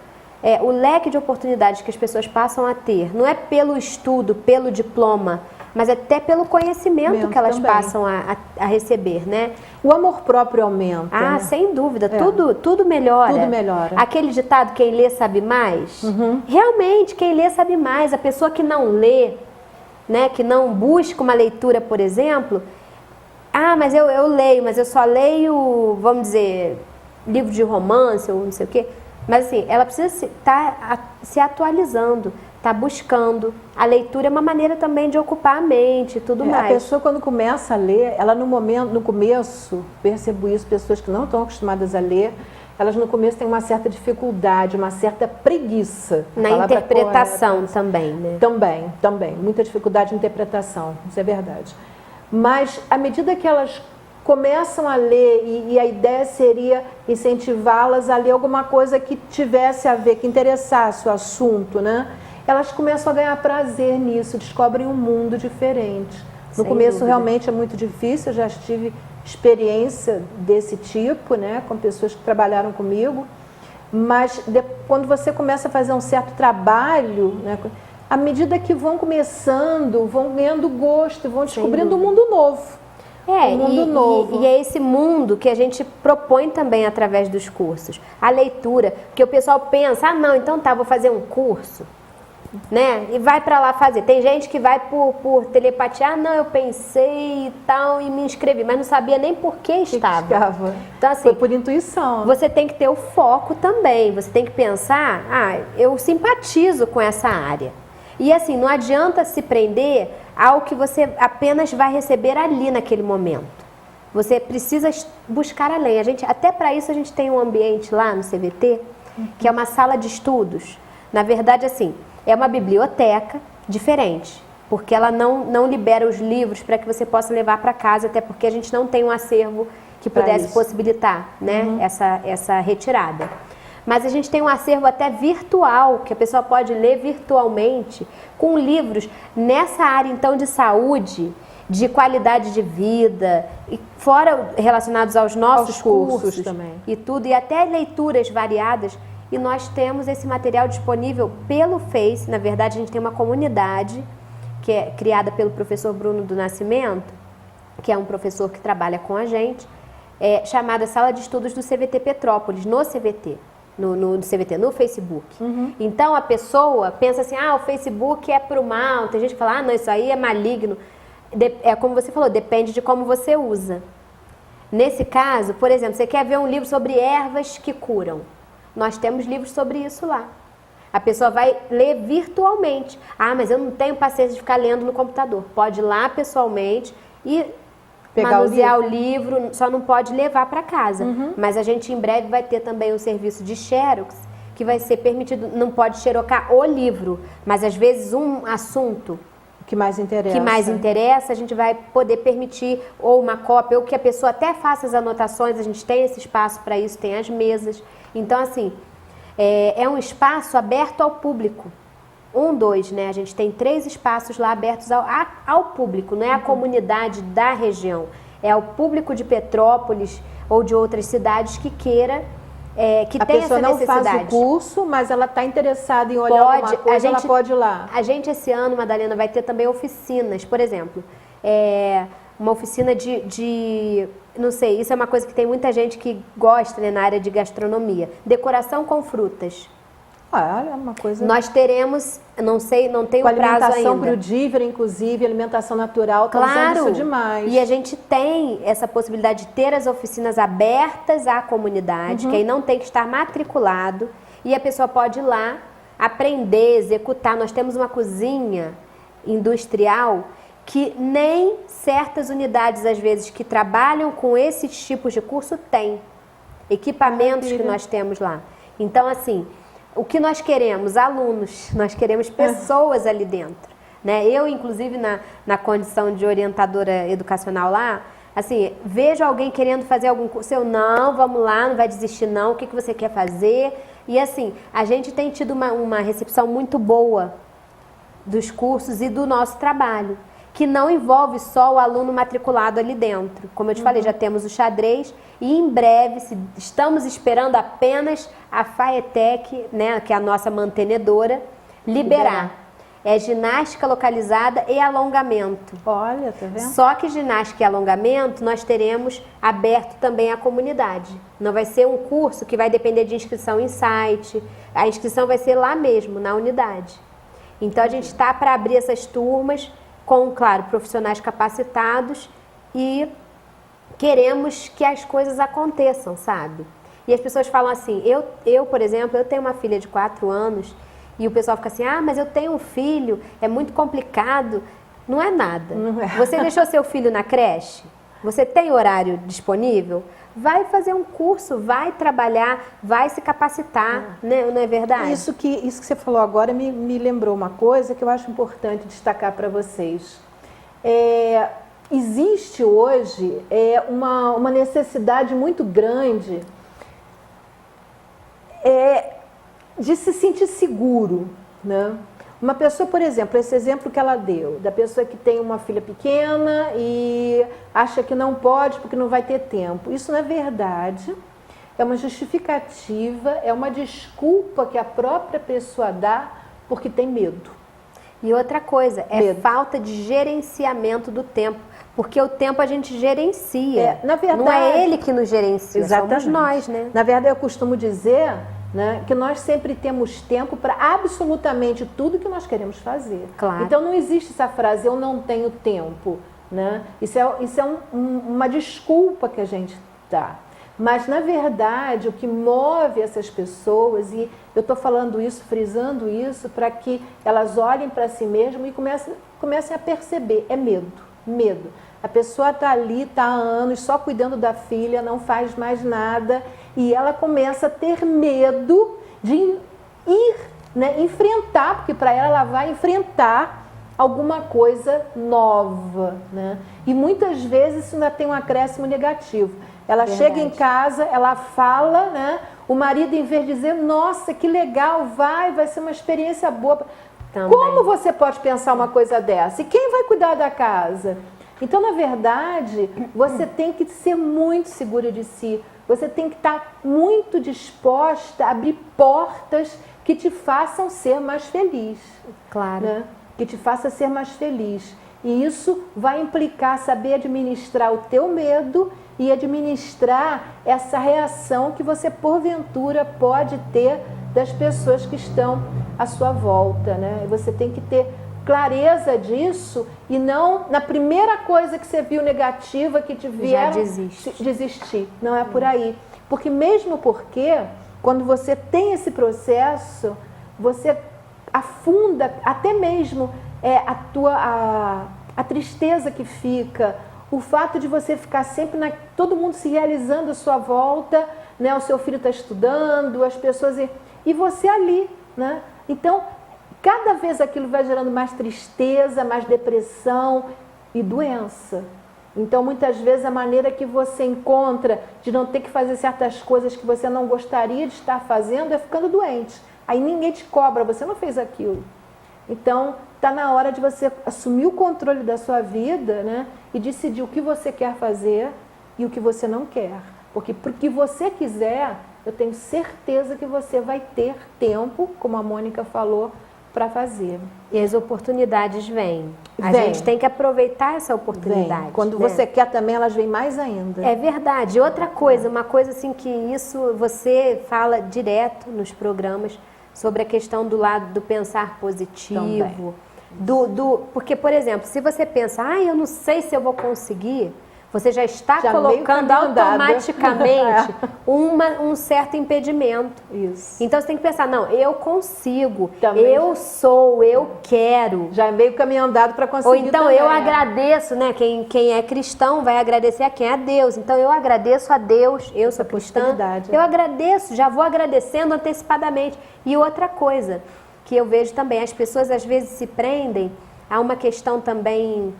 S3: o leque de oportunidades que as pessoas passam a ter, não é pelo estudo, pelo diploma, mas até pelo conhecimento que elas também passam a receber, né?
S2: O amor próprio aumenta.
S3: Né? Sem dúvida, tudo melhora.
S2: Tudo melhora.
S3: Aquele ditado, quem lê sabe mais, realmente, quem lê sabe mais. A pessoa que não lê, né, que não busca uma leitura, por exemplo, mas eu leio, mas eu só leio, vamos dizer, livro de romance ou não sei o quê. Mas assim, ela precisa estar se atualizando, estar buscando. A leitura é uma maneira também de ocupar a mente e tudo mais.
S2: A pessoa quando começa a ler, ela no começo, percebo isso, pessoas que não estão acostumadas a ler, elas no começo têm uma certa dificuldade, uma certa preguiça.
S3: Na interpretação também, né?
S2: Também. Muita dificuldade de interpretação, isso é verdade. Mas à medida que elas começam a ler e a ideia seria incentivá-las a ler alguma coisa que tivesse a ver, que interessasse o assunto, né? Elas começam a ganhar prazer nisso, descobrem um mundo diferente. No começo realmente é muito difícil, eu já tive experiência desse tipo, né, com pessoas que trabalharam comigo, mas quando você começa a fazer um certo trabalho, né, à medida que vão começando, vão ganhando gosto, vão
S3: Sem
S2: descobrindo um
S3: dúvida.
S2: mundo novo. Um mundo novo.
S3: E é esse mundo que a gente propõe também através dos cursos. A leitura, porque o pessoal pensa, ah, não, então tá, vou fazer um curso, né? E vai pra lá fazer. Tem gente que vai por telepatia, ah, não, eu pensei e tal, e me inscrevi, mas não sabia nem por que estava. Então, assim,
S2: foi por intuição.
S3: você tem que ter o foco também. Você tem que pensar, ah, eu simpatizo com essa área. E assim, não adianta se prender ao que você apenas vai receber ali naquele momento. Você precisa buscar além. Até para isso a gente tem um ambiente lá no CVT, que é uma sala de estudos. Na verdade, assim, é uma biblioteca diferente, porque ela não libera os livros para que você possa levar para casa, até porque a gente não tem um acervo que pudesse possibilitar, né, essa retirada. Mas a gente tem um acervo até virtual, que a pessoa pode ler virtualmente, com livros nessa área, então, de saúde, de qualidade de vida, e fora relacionados aos nossos cursos
S2: também.
S3: E tudo, e até leituras variadas. E nós temos esse material disponível pelo Face. Na verdade, a gente tem uma comunidade que é criada pelo professor Bruno do Nascimento, que é um professor que trabalha com a gente, chamada Sala de Estudos do CVT Petrópolis, no CVT. No CVT, no Facebook. Então a pessoa pensa assim, ah, o Facebook é pro mal. Tem gente que fala, ah, não, isso aí é maligno. É como você falou, depende de como você usa. Nesse caso, por exemplo, você quer ver um livro sobre ervas que curam. Nós temos livros sobre isso lá. A pessoa vai ler virtualmente. Ah, mas eu não tenho paciência de ficar lendo no computador. Pode ir lá pessoalmente e manusear o livro, só não pode levar para casa. Mas a gente em breve vai ter também um serviço de xerox, que vai ser permitido, não pode xerocar o livro, mas às vezes um assunto
S2: que mais interessa,
S3: a gente vai poder permitir ou uma cópia, ou que a pessoa até faça as anotações, a gente tem esse espaço para isso, tem as mesas. Então, assim, é um espaço aberto ao público. 2, né? A gente tem 3 espaços lá abertos ao público, não é a comunidade da região, é ao público de Petrópolis ou de outras cidades que queira, que tem essa necessidade. A pessoa não faz o
S2: curso, mas ela está interessada em olhar alguma coisa, ela pode ir lá.
S3: A gente esse ano, Madalena, vai ter também oficinas, por exemplo, uma oficina não sei, isso é uma coisa que tem muita gente que gosta, né, na área de gastronomia, decoração com frutas.
S2: Olha, uma coisa...
S3: Nós teremos, não sei, não tem o prazo ainda.
S2: Alimentação crudívora, inclusive, alimentação natural, está usando isso demais.
S3: E a gente tem essa possibilidade de ter as oficinas abertas à comunidade, que aí não tem que estar matriculado, e a pessoa pode ir lá, aprender, executar. Nós temos uma cozinha industrial que nem certas unidades, às vezes, que trabalham com esses tipos de curso têm. Equipamentos que nós temos lá. Então, assim... O que nós queremos? Alunos, nós queremos pessoas ali dentro, né? Eu, inclusive, na condição de orientadora educacional lá, assim, vejo alguém querendo fazer algum curso, eu, não, vamos lá, não vai desistir não, o que você quer fazer? E assim, a gente tem tido uma recepção muito boa dos cursos e do nosso trabalho, que não envolve só o aluno matriculado ali dentro. Como eu te falei, já temos o xadrez e em breve, estamos esperando apenas a FAETEC, né, que é a nossa mantenedora, liberar. É ginástica localizada e alongamento.
S2: Olha, tá vendo?
S3: Só que ginástica e alongamento nós teremos aberto também à comunidade. Não vai ser um curso que vai depender de inscrição em site. A inscrição vai ser lá mesmo, na unidade. Então a gente está para abrir essas turmas com, claro, profissionais capacitados e queremos que as coisas aconteçam, sabe? E as pessoas falam assim, eu, por exemplo, eu tenho uma filha de 4 anos e o pessoal fica assim, ah, mas eu tenho um filho, é muito complicado. Não é nada. Não é. Você deixou seu filho na creche? Você tem horário disponível? Vai fazer um curso, vai trabalhar, vai se capacitar, né? Não é verdade?
S2: Isso que você falou agora me lembrou uma coisa que eu acho importante destacar para vocês. Existe hoje uma necessidade muito grande de se sentir seguro, né? Uma pessoa, por exemplo, esse exemplo que ela deu, da pessoa que tem uma filha pequena e acha que não pode porque não vai ter tempo. Isso não é verdade, é uma justificativa, é uma desculpa que a própria pessoa dá porque tem medo.
S3: E outra coisa, é
S2: Medo.
S3: falta de gerenciamento do tempo. Porque o tempo a gente gerencia.
S2: Na verdade,
S3: não é ele que nos gerencia,
S2: exatamente.
S3: somos nós, né?
S2: Na verdade, eu costumo dizer, né, que nós sempre temos tempo para absolutamente tudo que nós queremos fazer.
S3: Claro.
S2: Então não existe essa frase, eu não tenho tempo. Né? Isso é uma desculpa que a gente dá. Mas, na verdade, o que move essas pessoas, e eu estou falando isso, frisando isso, para que elas olhem para si mesmas e comecem a perceber, é medo. Medo. A pessoa está ali, está há anos só cuidando da filha, não faz mais nada, e ela começa a ter medo de ir, né, enfrentar, porque para ela vai enfrentar alguma coisa nova, né? E muitas vezes isso ainda tem um acréscimo negativo. Ela chega em casa, ela fala, né? O marido, em vez de dizer, nossa, que legal, vai ser uma experiência boa.
S3: Também.
S2: Como você pode pensar uma coisa dessa? E quem vai cuidar da casa? Então, na verdade, você tem que ser muito segura de si. Você tem que estar muito disposta a abrir portas que te façam ser mais feliz.
S3: Claro.
S2: Né? Que te faça ser mais feliz. E isso vai implicar saber administrar o teu medo e administrar essa reação que você, porventura, pode ter das pessoas que estão à sua volta, né? Você tem que ter clareza disso e não, na primeira coisa que você viu negativa que te vier, desistir. Não é por aí. Porque mesmo porque, quando você tem esse processo, você afunda até mesmo a tristeza que fica, o fato de você ficar sempre, todo mundo se realizando à sua volta, né? O seu filho está estudando, as pessoas... E você ali, né? Então, cada vez aquilo vai gerando mais tristeza, mais depressão e doença. Então, muitas vezes, a maneira que você encontra de não ter que fazer certas coisas que você não gostaria de estar fazendo é ficando doente. Aí ninguém te cobra, você não fez aquilo. Então, está na hora de você assumir o controle da sua vida, né? E decidir o que você quer fazer e o que você não quer. Porque para o que você quiser, eu tenho certeza que você vai ter tempo, como a Mônica falou, para fazer.
S3: E as oportunidades vêm. A gente tem que aproveitar essa oportunidade.
S2: Vem. Quando
S3: né?
S2: você quer também, elas vêm mais ainda.
S3: É verdade. Outra coisa, uma coisa assim que isso você fala direto nos programas sobre a questão do lado do pensar positivo. Porque, por exemplo, se você pensa, eu não sei se eu vou conseguir, você já está colocando automaticamente um certo impedimento.
S2: Isso.
S3: Então você tem que pensar, não, eu consigo,
S2: Também
S3: eu quero.
S2: Já é meio caminho andado para conseguir.
S3: Ou então
S2: também,
S3: eu agradeço, né? Quem é cristão vai agradecer a quem é Deus. Então eu agradeço a Deus, eu sou cristã, eu agradeço, já vou agradecendo antecipadamente. E outra coisa que eu vejo também, as pessoas às vezes se prendem a uma questão também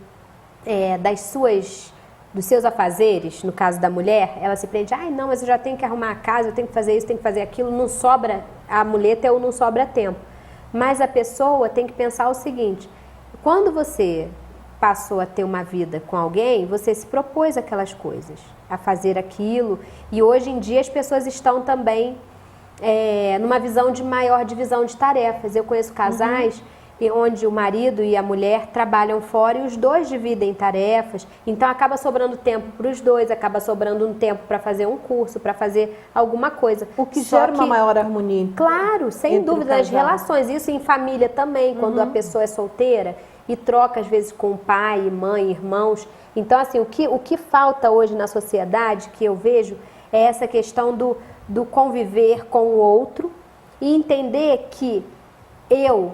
S3: dos seus afazeres, no caso da mulher, ela se prende, não, mas eu já tenho que arrumar a casa, eu tenho que fazer isso, tenho que fazer aquilo, não sobra a muleta ou não sobra tempo. Mas a pessoa tem que pensar o seguinte, quando você passou a ter uma vida com alguém, você se propôs aquelas coisas, a fazer aquilo, e hoje em dia as pessoas estão também numa visão de maior divisão de tarefas. Eu conheço casais onde o marido e a mulher trabalham fora e os dois dividem tarefas, então acaba sobrando tempo para os dois, acaba sobrando um tempo para fazer um curso, para fazer alguma coisa.
S2: O que gera uma maior harmonia.
S3: Claro, sem dúvida, nas relações, isso em família também, quando a pessoa é solteira e troca às vezes com pai, mãe, irmãos. Então, assim, o que falta hoje na sociedade, que eu vejo, é essa questão do conviver com o outro e entender que eu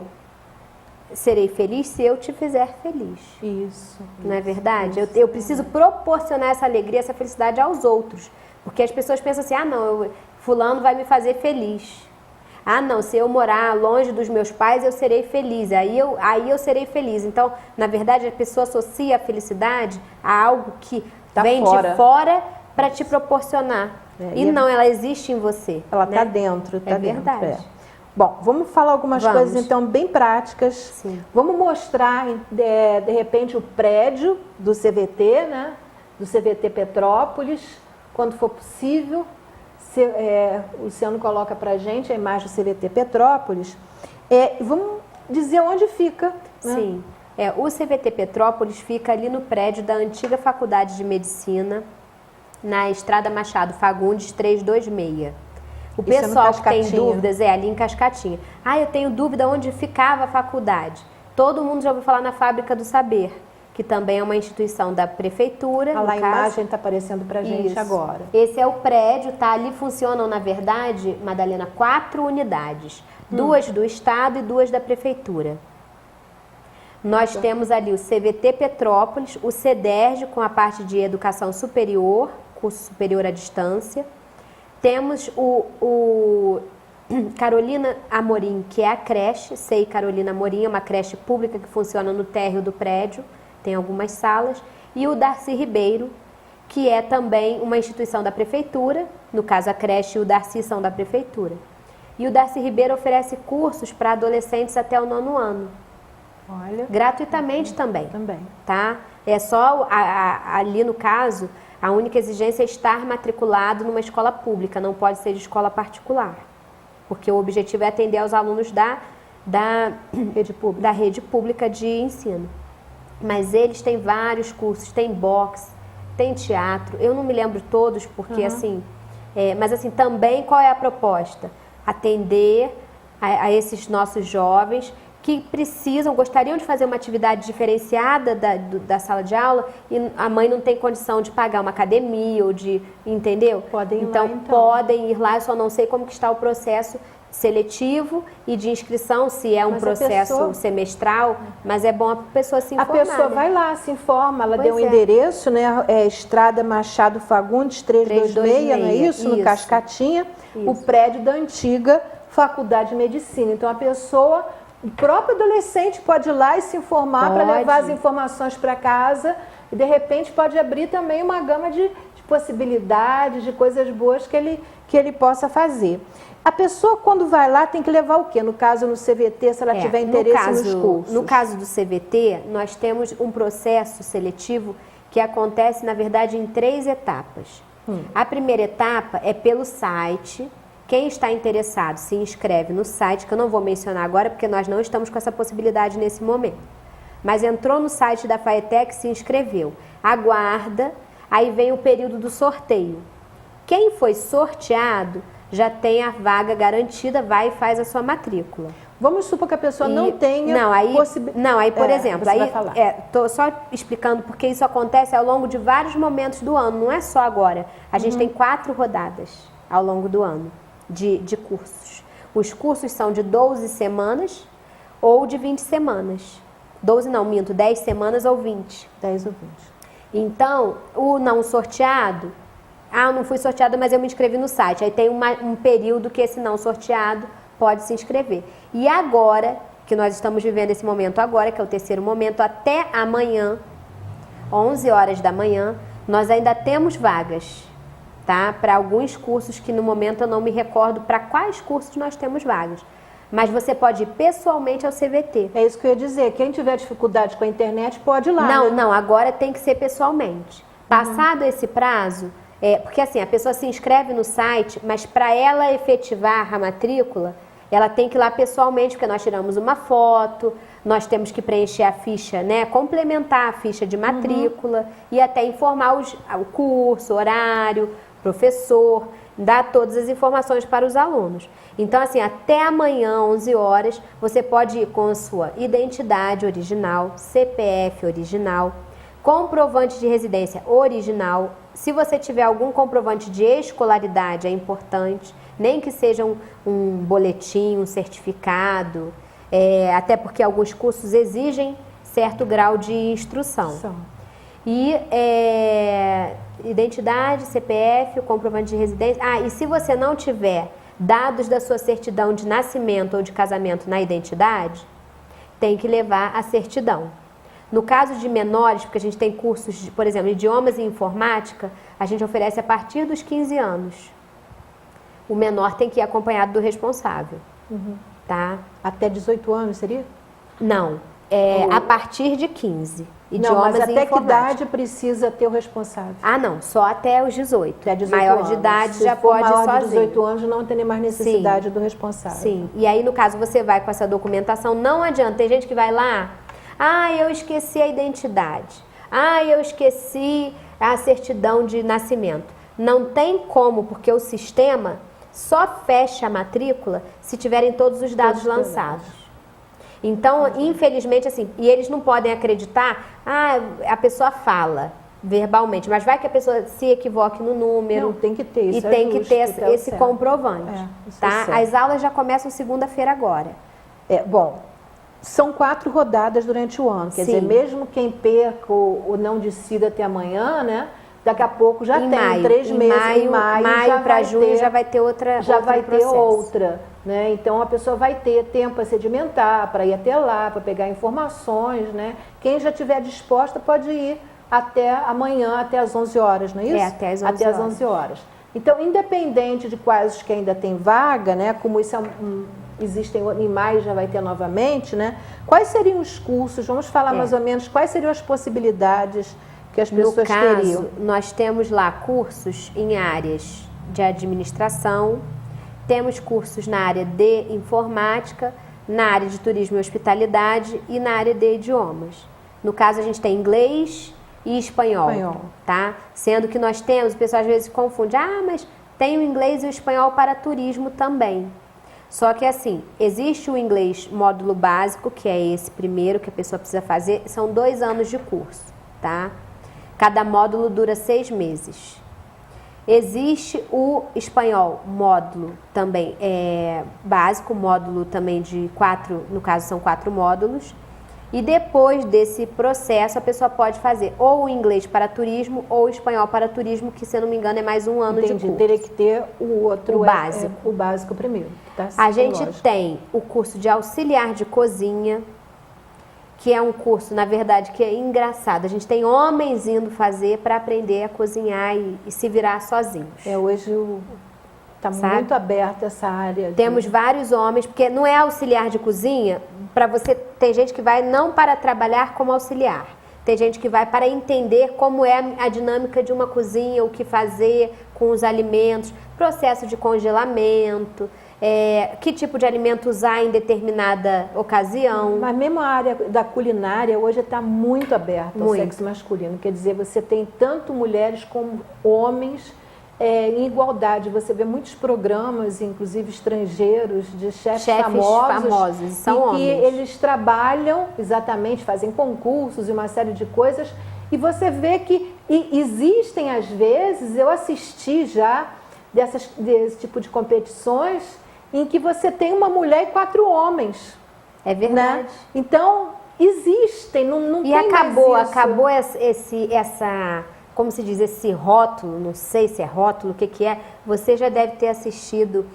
S3: serei feliz se eu te fizer feliz.
S2: Isso.
S3: Não é verdade? Eu preciso proporcionar essa alegria, essa felicidade aos outros. Porque as pessoas pensam assim, fulano vai me fazer feliz. Não, se eu morar longe dos meus pais, eu serei feliz. Aí eu serei feliz. Então, na verdade, a pessoa associa a felicidade a algo que vem de fora para te proporcionar. Não, ela existe em você.
S2: Ela está dentro.
S3: É verdade.
S2: Bom, vamos falar algumas coisas, então, bem práticas.
S3: Sim.
S2: Vamos mostrar, de repente, o prédio do CVT, né? Do CVT Petrópolis, quando for possível. O Luciano coloca para a gente a imagem do CVT Petrópolis. Vamos dizer onde fica
S3: Sim. O CVT Petrópolis fica ali no prédio da antiga Faculdade de Medicina, na Estrada Machado Fagundes 326. O
S2: Isso é no
S3: pessoal que tem
S2: Cascatinha.
S3: dúvidas ali em Cascatinha. Eu tenho dúvida onde ficava a faculdade. Todo mundo já ouviu falar na Fábrica do Saber, que também é uma instituição da prefeitura.
S2: Olha lá, a
S3: no caso.
S2: imagem está aparecendo para a gente
S3: Isso.
S2: agora.
S3: Esse é o prédio, tá? Ali funcionam, na verdade, Madalena, 4 unidades. 2 do Estado e 2 da prefeitura. Nós temos ali o CVT Petrópolis, o CEDERJ com a parte de educação superior, curso superior à distância. Temos o Carolina Amorim, que é a creche, SEI Carolina Amorim, é uma creche pública que funciona no térreo do prédio, tem algumas salas. E o Darcy Ribeiro, que é também uma instituição da prefeitura, no caso a creche e o Darcy são da prefeitura. E o Darcy Ribeiro oferece cursos para adolescentes até o 9º ano.
S2: Olha.
S3: Gratuitamente também.
S2: Também.
S3: Tá? É só, ali no caso, a única exigência é estar matriculado numa escola pública, não pode ser de escola particular. Porque o objetivo é atender aos alunos da rede pública de ensino. Mas eles têm vários cursos, tem boxe, tem teatro. Eu não me lembro todos, porque assim... mas assim, também qual é a proposta? Atender a esses nossos jovens que gostariam de fazer uma atividade diferenciada da sala de aula e a mãe não tem condição de pagar uma academia ou de, entendeu?
S2: Podem ir lá,
S3: então,
S2: então.
S3: podem ir lá, eu só não sei como que está o processo seletivo e de inscrição, se é um
S2: Mas a
S3: processo
S2: pessoa-
S3: semestral, mas é bom a pessoa se
S2: A
S3: informar.
S2: pessoa
S3: né?
S2: vai lá, se informa, ela
S3: Pois
S2: deu um
S3: é.
S2: endereço, né? É Estrada Machado Fagundes 326, não é isso? No
S3: Isso.
S2: Cascatinha, o
S3: Isso.
S2: prédio da antiga Faculdade de Medicina. Então a pessoa, o próprio adolescente pode ir lá e se informar para
S3: Pode.
S2: levar as informações para casa e de repente pode abrir também uma gama de possibilidades, de coisas boas que ele possa fazer. A pessoa, quando vai lá, tem que levar o quê? No caso, no CVT, se ela tiver interesse nos cursos.
S3: No caso do CVT, nós temos um processo seletivo que acontece, na verdade, em 3 etapas. A primeira etapa é pelo site. Quem está interessado se inscreve no site, que eu não vou mencionar agora, porque nós não estamos com essa possibilidade nesse momento. Mas entrou no site da FAETEC, se inscreveu. Aguarda, aí vem o período do sorteio. Quem foi sorteado já tem a vaga garantida, vai e faz a sua matrícula.
S2: Vamos supor que a pessoa não tenha
S3: Não, aí, por exemplo,
S2: você
S3: aí
S2: vai falar.
S3: tô só explicando porque isso acontece ao longo de vários momentos do ano, não é só agora. A gente tem 4 rodadas ao longo do ano de cursos. Os cursos são de 12 semanas ou de 20 semanas. 12 não, minto, 10 semanas ou 20.
S2: 10 ou 20.
S3: Então, o não sorteado, eu não fui sorteada, mas eu me inscrevi no site. Aí tem um período que esse não sorteado pode se inscrever. E agora, que nós estamos vivendo esse momento agora, que é o 3º momento, até amanhã, 11 horas da manhã, nós ainda temos vagas, tá? Para alguns cursos que no momento eu não me recordo para quais cursos nós temos vagas. Mas você pode ir pessoalmente ao CVT.
S2: É isso que eu ia dizer. Quem tiver dificuldade com a internet pode ir lá.
S3: Não,
S2: né?
S3: não, agora tem que ser pessoalmente. Passado esse prazo, porque assim, a pessoa se inscreve no site, mas para ela efetivar a matrícula, ela tem que ir lá pessoalmente, porque nós tiramos uma foto, nós temos que preencher a ficha, né, complementar a ficha de matrícula e até informar o curso, horário, professor, dar todas as informações para os alunos. Então, assim, até amanhã, 11 horas, você pode ir com a sua identidade original, CPF original, comprovante de residência original. Se você tiver algum comprovante de escolaridade, é importante, nem que seja um boletim, um certificado, até porque alguns cursos exigem certo grau de instrução. E identidade, CPF, o comprovante de residência. E se você não tiver dados da sua certidão de nascimento ou de casamento na identidade, tem que levar a certidão. No caso de menores, porque a gente tem cursos, de, por exemplo, idiomas e informática, a gente oferece a partir dos 15 anos. O menor tem que ir acompanhado do responsável. Tá?
S2: Até 18 anos seria?
S3: Não, a partir de 15. Idiomas
S2: Não, mas
S3: e
S2: até que
S3: informática.
S2: idade precisa ter o responsável?
S3: Não, só até os 18.
S2: Até 18
S3: maior
S2: anos.
S3: de idade
S2: Se
S3: já
S2: for
S3: pode ir
S2: maior
S3: sozinho.
S2: de 18 anos não tem mais necessidade do responsável.
S3: Sim, e aí no caso você vai com essa documentação, não adianta, tem gente que vai lá, Ah, eu esqueci a identidade. Ah, eu esqueci a certidão de nascimento. Não tem como, porque o sistema só fecha a matrícula se tiverem todos os dados lançados. Então, infelizmente, assim, e eles não podem acreditar, a pessoa fala verbalmente, mas vai que a pessoa se equivoque no número.
S2: Não, tem que ter isso.
S3: E tem que ter esse comprovante.
S2: Isso
S3: Tá?
S2: é certo.
S3: As aulas já começam segunda-feira agora.
S2: Bom, são 4 rodadas durante o ano. Quer
S3: Sim.
S2: dizer, mesmo quem perca ou não decida até amanhã, né? Daqui a pouco já
S3: Em
S2: tem
S3: maio.
S2: 3
S3: Em
S2: meses.
S3: maio,
S2: em maio
S3: para junho já vai ter outra.
S2: Já
S3: outro
S2: vai ter
S3: processo.
S2: outra, né? Então a pessoa vai ter tempo para sedimentar, para ir até lá, para pegar informações, né? Quem já estiver disposta pode ir até amanhã, até às 11 horas, não é isso?
S3: Até às 11
S2: até às 11 horas. Então, independente de quais os que ainda tem vaga, né? Como isso existem em maio, já vai ter novamente, né? Quais seriam os cursos? Vamos falar mais ou menos quais seriam as possibilidades que as pessoas
S3: No caso,
S2: teriam.
S3: nós temos lá cursos em áreas de administração, temos cursos na área de informática, na área de turismo e hospitalidade e na área de idiomas. No caso, a gente tem inglês e espanhol, tá? Sendo que nós temos, o pessoal às vezes confunde, mas tem o inglês e o espanhol para turismo também. Só que assim, existe o inglês módulo básico, que é esse primeiro que a pessoa precisa fazer, são 2 anos de curso, tá? Cada módulo dura 6 meses. Existe o espanhol módulo também básico, módulo também de 4, no caso são 4 módulos. E depois desse processo a pessoa pode fazer ou o inglês para turismo ou o espanhol para turismo, que se eu não me engano é mais 1 ano de curso.
S2: Teria que ter o outro,
S3: o básico.
S2: O básico primeiro. Tá?
S3: A gente tem o curso de auxiliar de cozinha, que é um curso, na verdade, que é engraçado. A gente tem homens indo fazer para aprender a cozinhar e se virar sozinhos.
S2: Hoje está muito aberta essa área.
S3: Temos vários homens, porque não é auxiliar de cozinha, tem gente que vai não para trabalhar como auxiliar. Tem gente que vai para entender como é a dinâmica de uma cozinha, o que fazer com os alimentos, processo de congelamento, que tipo de alimento usar em determinada ocasião.
S2: Mas mesmo a área da culinária hoje está muito aberta ao sexo masculino. Quer dizer, você tem tanto mulheres como homens em igualdade. Você vê muitos programas, inclusive estrangeiros, de chefes famosos
S3: são
S2: que
S3: homens.
S2: eles trabalham, exatamente, fazem concursos e uma série de coisas. E você vê que existem, às vezes, eu assisti já desse tipo de competições, em que você tem uma mulher e 4 homens.
S3: É verdade.
S2: Né? Então, existem, não
S3: e
S2: tem
S3: acabou
S2: mais isso.
S3: essa, como se diz, esse rótulo, não sei se é rótulo, o que é. Você já deve ter assistido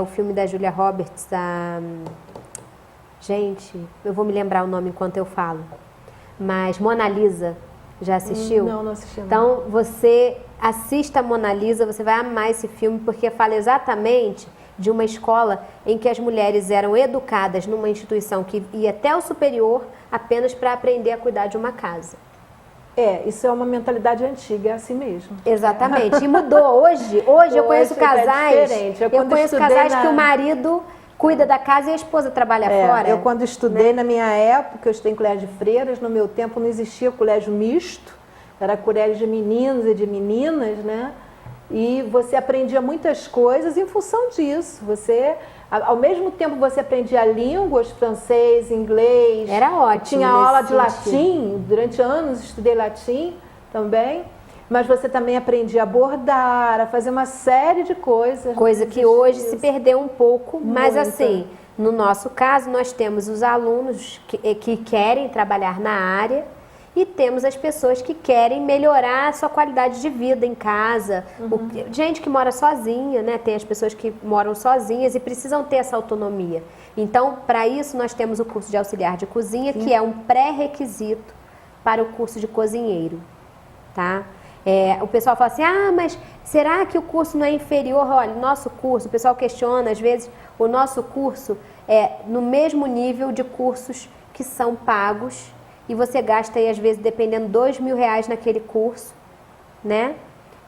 S3: o filme da Julia Roberts, gente, eu vou me lembrar o nome enquanto eu falo, mas Mona Lisa, já assistiu?
S2: Não assisti. Não.
S3: Então, você assista a Mona Lisa, você vai amar esse filme, porque fala exatamente de uma escola em que as mulheres eram educadas numa instituição que ia até o superior apenas para aprender a cuidar de uma casa.
S2: Isso é uma mentalidade antiga, é assim mesmo.
S3: Exatamente. E mudou. Hoje eu conheço casais. Eu conheço casais que o marido cuida da casa e a esposa trabalha fora.
S2: Eu quando estudei, na minha época, eu estudei em colégio de freiras, no meu tempo não existia colégio misto, era colégio de meninos e de meninas, né? E você aprendia muitas coisas em função disso. Você, ao mesmo tempo, você aprendia línguas, francês, inglês.
S3: Era ótimo.
S2: Tinha aula de latim, durante anos estudei latim também. Mas você também aprendia a bordar, a fazer uma série de coisas.
S3: Coisa que hoje se perdeu um pouco, mas assim, no nosso caso, nós temos os alunos que querem trabalhar na área e temos as pessoas que querem melhorar a sua qualidade de vida em casa. Gente que mora sozinha, né? Tem as pessoas que moram sozinhas e precisam ter essa autonomia. Então, para isso, nós temos o curso de auxiliar de cozinha, que é um pré-requisito para o curso de cozinheiro, tá? O pessoal fala assim, mas será que o curso não é inferior? Olha, nosso curso, o pessoal questiona, às vezes, o nosso curso é no mesmo nível de cursos que são pagos e você gasta aí, às vezes, dependendo, R$2.000 naquele curso, né?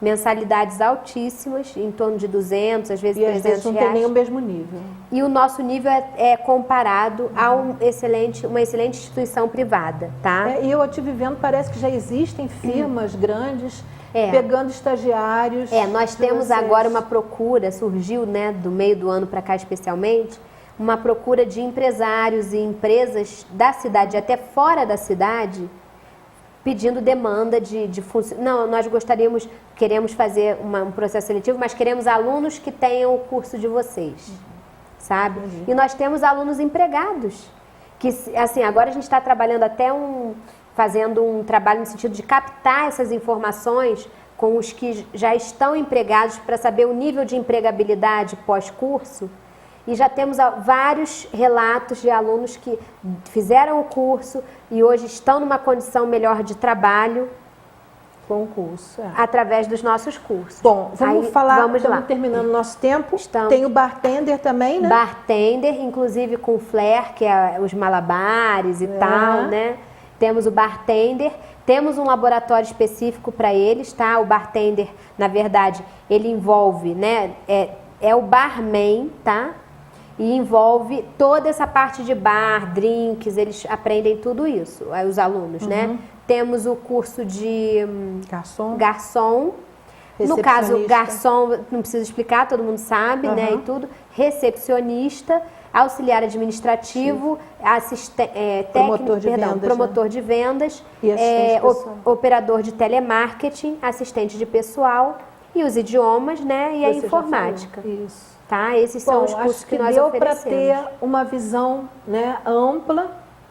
S3: mensalidades altíssimas, em torno de 200, às vezes
S2: E às
S3: 300
S2: vezes não tem
S3: reais.
S2: nem o mesmo nível.
S3: E o nosso nível é comparado a uma excelente instituição privada, tá?
S2: E eu estive vendo, parece que já existem firmas grandes
S3: É.
S2: pegando estagiários.
S3: Nós
S2: de
S3: temos
S2: vocês.
S3: agora uma procura, surgiu, né, do meio do ano para cá especialmente, uma procura de empresários e empresas da cidade, até fora da cidade, pedindo demanda de funcionários. Não, nós queremos fazer um processo seletivo, mas queremos alunos que tenham o curso de vocês, sabe? E nós temos alunos empregados, que, assim, agora a gente está trabalhando fazendo um trabalho no sentido de captar essas informações com os que já estão empregados para saber o nível de empregabilidade pós-curso. E já temos vários relatos de alunos que fizeram o curso e hoje estão numa condição melhor de trabalho
S2: Com o curso.
S3: através dos nossos cursos.
S2: Bom, vamos
S3: Aí,
S2: falar,
S3: vamos lá.
S2: estamos terminando nosso tempo.
S3: Estamos.
S2: Tem o bartender também, né?
S3: Bartender, inclusive com flair, que é os malabares e tal, né? Temos o bartender, temos um laboratório específico para eles, tá? O bartender, na verdade, ele envolve, né? É o barman, tá? E envolve toda essa parte de bar, drinks, eles aprendem tudo isso, os alunos, né? Temos o curso de garçom. No caso, garçom, não preciso explicar, todo mundo sabe, né? E tudo. Recepcionista, auxiliar administrativo, promotor de vendas,
S2: E assistente pessoal.
S3: operador de telemarketing, assistente de pessoal e os idiomas, né? E a
S2: Você já
S3: informática.
S2: falou. Isso.
S3: Tá? Esses são os cursos
S2: acho
S3: que nós
S2: deu para
S3: oferecemos.
S2: ter uma visão, né, ampla,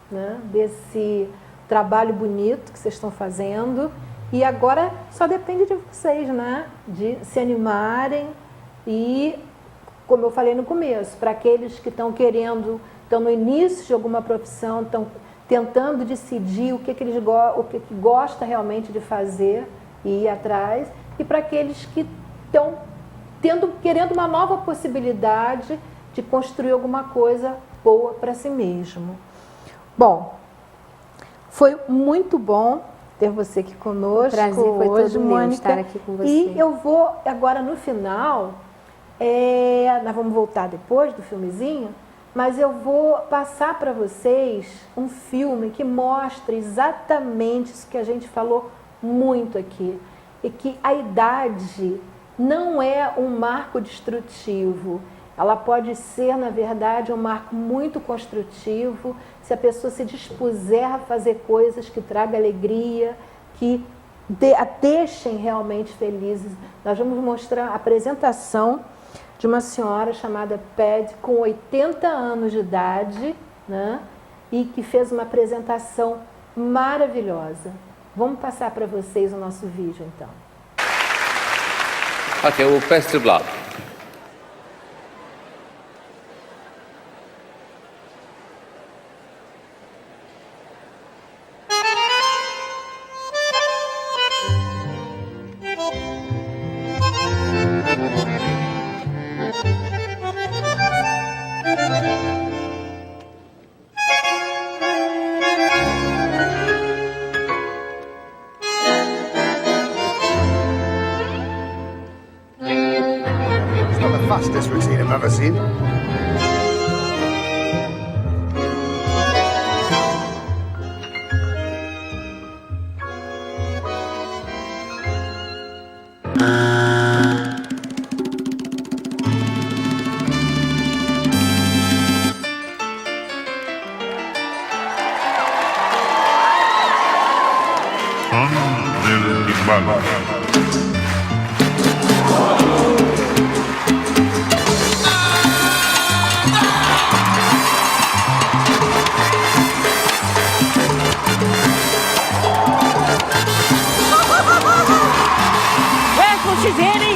S2: né, desse trabalho bonito que vocês estão fazendo. E agora só depende de vocês, né? De se animarem e, como eu falei no começo, para aqueles que estão querendo, estão no início de alguma profissão, estão tentando decidir o que gosta realmente de fazer e ir atrás, e para aqueles que estão querendo uma nova possibilidade de construir alguma coisa boa para si mesmo. Bom, foi muito bom ter você aqui conosco.
S3: O prazer foi
S2: hoje,
S3: todo meu
S2: Mônica,
S3: estar aqui com você.
S2: E eu vou agora no final, nós vamos voltar depois do filmezinho, mas eu vou passar para vocês um filme que mostra exatamente isso que a gente falou muito aqui, e que a idade não é um marco destrutivo. Ela pode ser, na verdade, um marco muito construtivo, se a pessoa se dispuser a fazer coisas que tragam alegria, que a deixem realmente felizes. Nós vamos mostrar a apresentação de uma senhora chamada Pad, com 80 anos de idade, né? E que fez uma apresentação maravilhosa. Vamos passar para vocês o nosso vídeo, então.
S4: Okay, we'll press the blood.
S5: It's not the fastest routine I've ever seen.
S6: del Timbal.
S1: Quando vocês verem.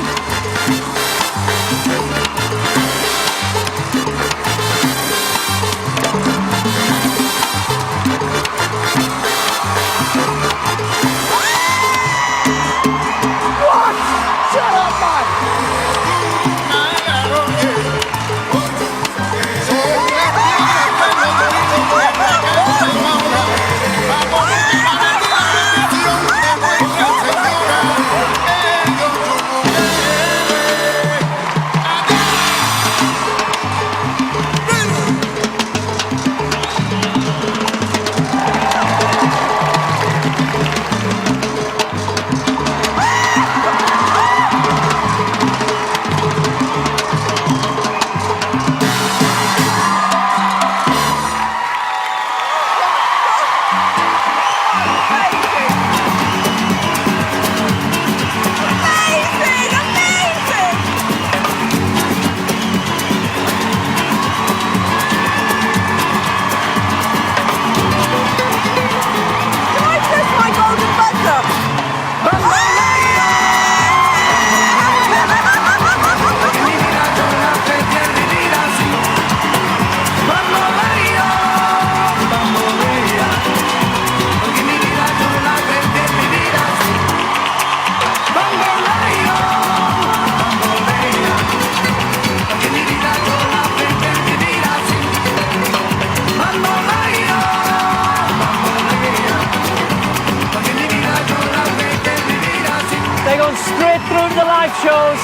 S4: Jules.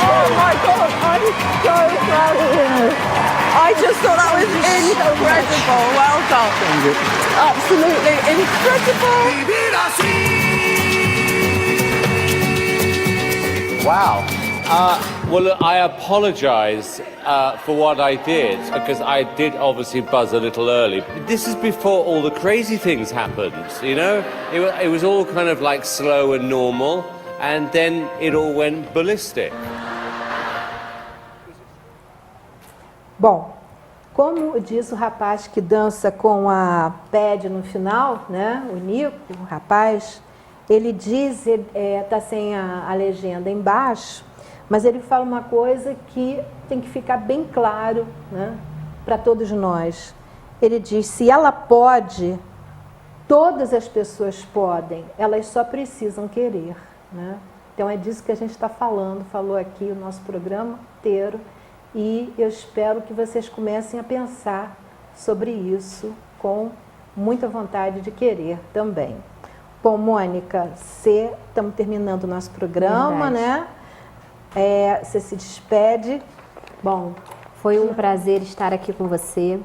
S2: Oh my God, I'm so proud of you. I just thought that was incredible. Well done. Absolutely incredible.
S4: Wow. Well, look, I apologize for what I did, because I did obviously buzz a little early. This is before all the crazy things happened, you know? It was all kind of like slow and normal, and then it all went ballistic.
S2: Bom, como diz o rapaz que dança com a pad no final, né? O Nico, o rapaz, ele diz, tá sem a legenda embaixo, mas ele fala uma coisa que tem que ficar bem claro, né, para todos nós. Ele diz, se ela pode, todas as pessoas podem, elas só precisam querer, né? Então é disso que a gente está falando, falou aqui o nosso programa inteiro, e eu espero que vocês comecem a pensar sobre isso com muita vontade de querer também. Bom, Mônica, estamos terminando o nosso programa, né? Você se despede.
S3: Bom, foi um prazer estar aqui com você.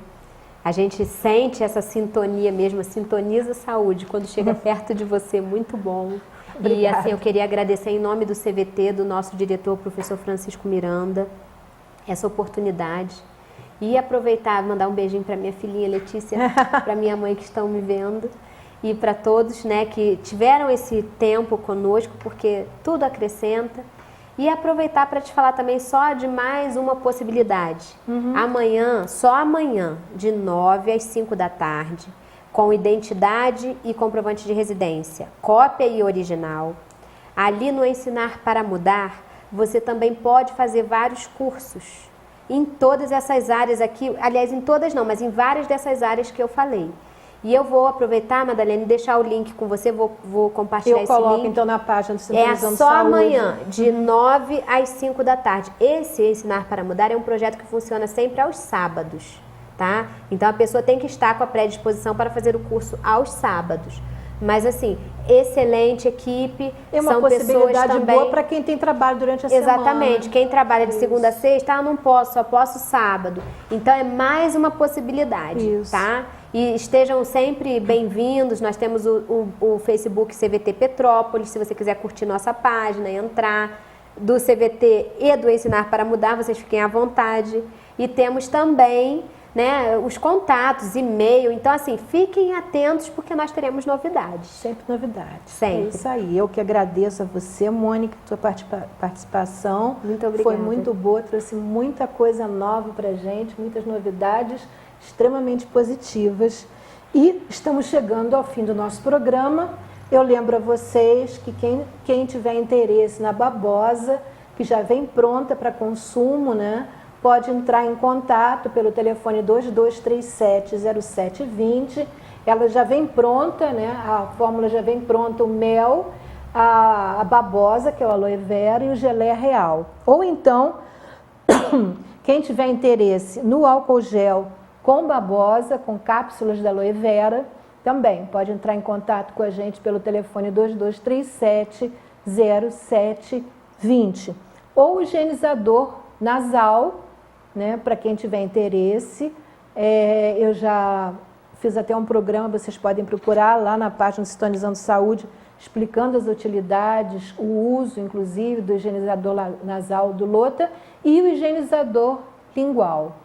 S3: A gente sente essa sintonia mesmo, sintoniza a saúde quando chega perto de você, muito bom.
S2: Obrigada.
S3: E assim, eu queria agradecer em nome do CVT, do nosso diretor, professor Francisco Miranda, essa oportunidade. E aproveitar, mandar um beijinho para minha filhinha Letícia, para minha mãe que estão me vendo. E para todos, né, que tiveram esse tempo conosco, porque tudo acrescenta. E aproveitar para te falar também só de mais uma possibilidade. Amanhã, só amanhã, de 9 às 5 da tarde, com identidade e comprovante de residência, cópia e original. Ali no Ensinar para Mudar, você também pode fazer vários cursos em todas essas áreas aqui, aliás, em todas não, mas em várias dessas áreas que eu falei. E eu vou aproveitar, Madalena, e deixar o link com você, vou compartilhar esse link.
S2: Eu coloco então na página do Sintonizando
S3: Só
S2: Saúde.
S3: amanhã, de 9 às 5 da tarde. Esse Ensinar para Mudar é um projeto que funciona sempre aos sábados, tá? Então a pessoa tem que estar com a predisposição para fazer o curso aos sábados. Mas assim, excelente equipe,
S2: É uma
S3: são pessoas
S2: possibilidade
S3: também...
S2: boa para quem tem trabalho durante a semana.
S3: Exatamente, quem trabalha de segunda a sexta, não posso, só posso sábado. Então é mais uma possibilidade, tá? E estejam sempre bem-vindos, nós temos o Facebook CVT Petrópolis, se você quiser curtir nossa página, entrar, do CVT e do Ensinar para Mudar, vocês fiquem à vontade. E temos também, né, os contatos, e-mail, então assim, fiquem atentos porque nós teremos novidades.
S2: Sempre novidades.
S3: Sempre.
S2: É isso aí, eu que agradeço a você, Mônica, sua participação.
S3: Muito obrigada.
S2: Foi muito boa, trouxe muita coisa nova pra gente, muitas novidades extremamente positivas. E estamos chegando ao fim do nosso programa. Eu lembro a vocês que quem tiver interesse na babosa, que já vem pronta para consumo, né, pode entrar em contato pelo telefone 2237-0720. Ela já vem pronta, né, a fórmula já vem pronta, o mel, a babosa, que é o aloe vera, e o gelé real. Ou então, quem tiver interesse no álcool gel com babosa, com cápsulas da aloe vera, também pode entrar em contato com a gente pelo telefone 2237-0720. Ou o higienizador nasal, né, para quem tiver interesse. Eu já fiz até um programa, vocês podem procurar lá na página Sintonizando Saúde, explicando as utilidades, o uso, inclusive, do higienizador nasal do Lota e o higienizador lingual.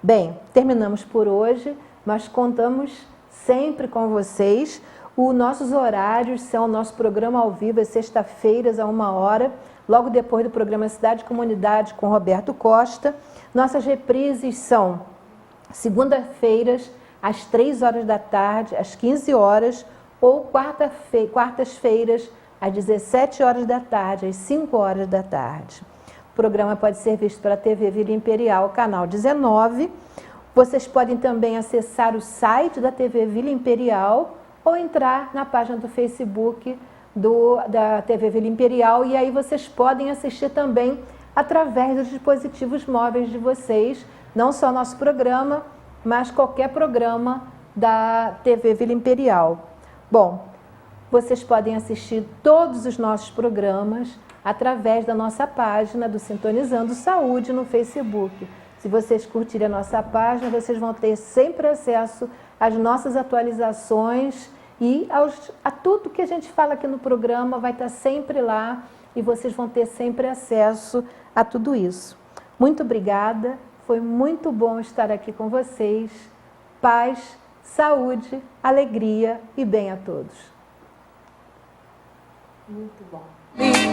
S2: Bem, terminamos por hoje, mas contamos sempre com vocês. Os nossos horários são o nosso programa ao vivo, às sexta-feiras, a 1h, logo depois do programa Cidade e Comunidade com Roberto Costa. Nossas reprises são segunda-feiras, às 3h da tarde, às 15h, ou quartas-feiras, às 17h da tarde, às 5h da tarde. O programa pode ser visto pela TV Vila Imperial, canal 19. Vocês podem também acessar o site da TV Vila Imperial ou entrar na página do Facebook da TV Vila Imperial, e aí vocês podem assistir também através dos dispositivos móveis de vocês, não só nosso programa, mas qualquer programa da TV Vila Imperial. Bom, Vocês podem assistir todos os nossos programas através da nossa página do Sintonizando Saúde no Facebook. Se vocês curtirem a nossa página, vocês vão ter sempre acesso às nossas atualizações e a tudo que a gente fala aqui no programa vai estar sempre lá e vocês vão ter sempre acesso a tudo isso. Muito obrigada, foi muito bom estar aqui com vocês. Paz, saúde, alegria e bem a todos.
S3: Muito bom.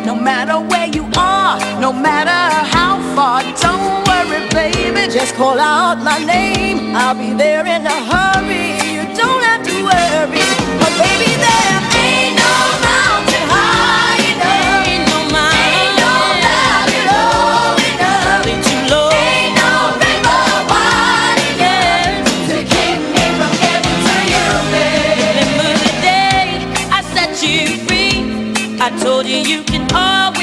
S1: No matter where you are, no matter how far, don't worry, baby, just call out my name. I'll be there in a hurry. You don't have to worry, but baby, there ain't no mountain high enough, ain't no valley low enough, too low, ain't no river wide enough to keep me from getting to you, baby. Remember the day I set you free. I told you you can always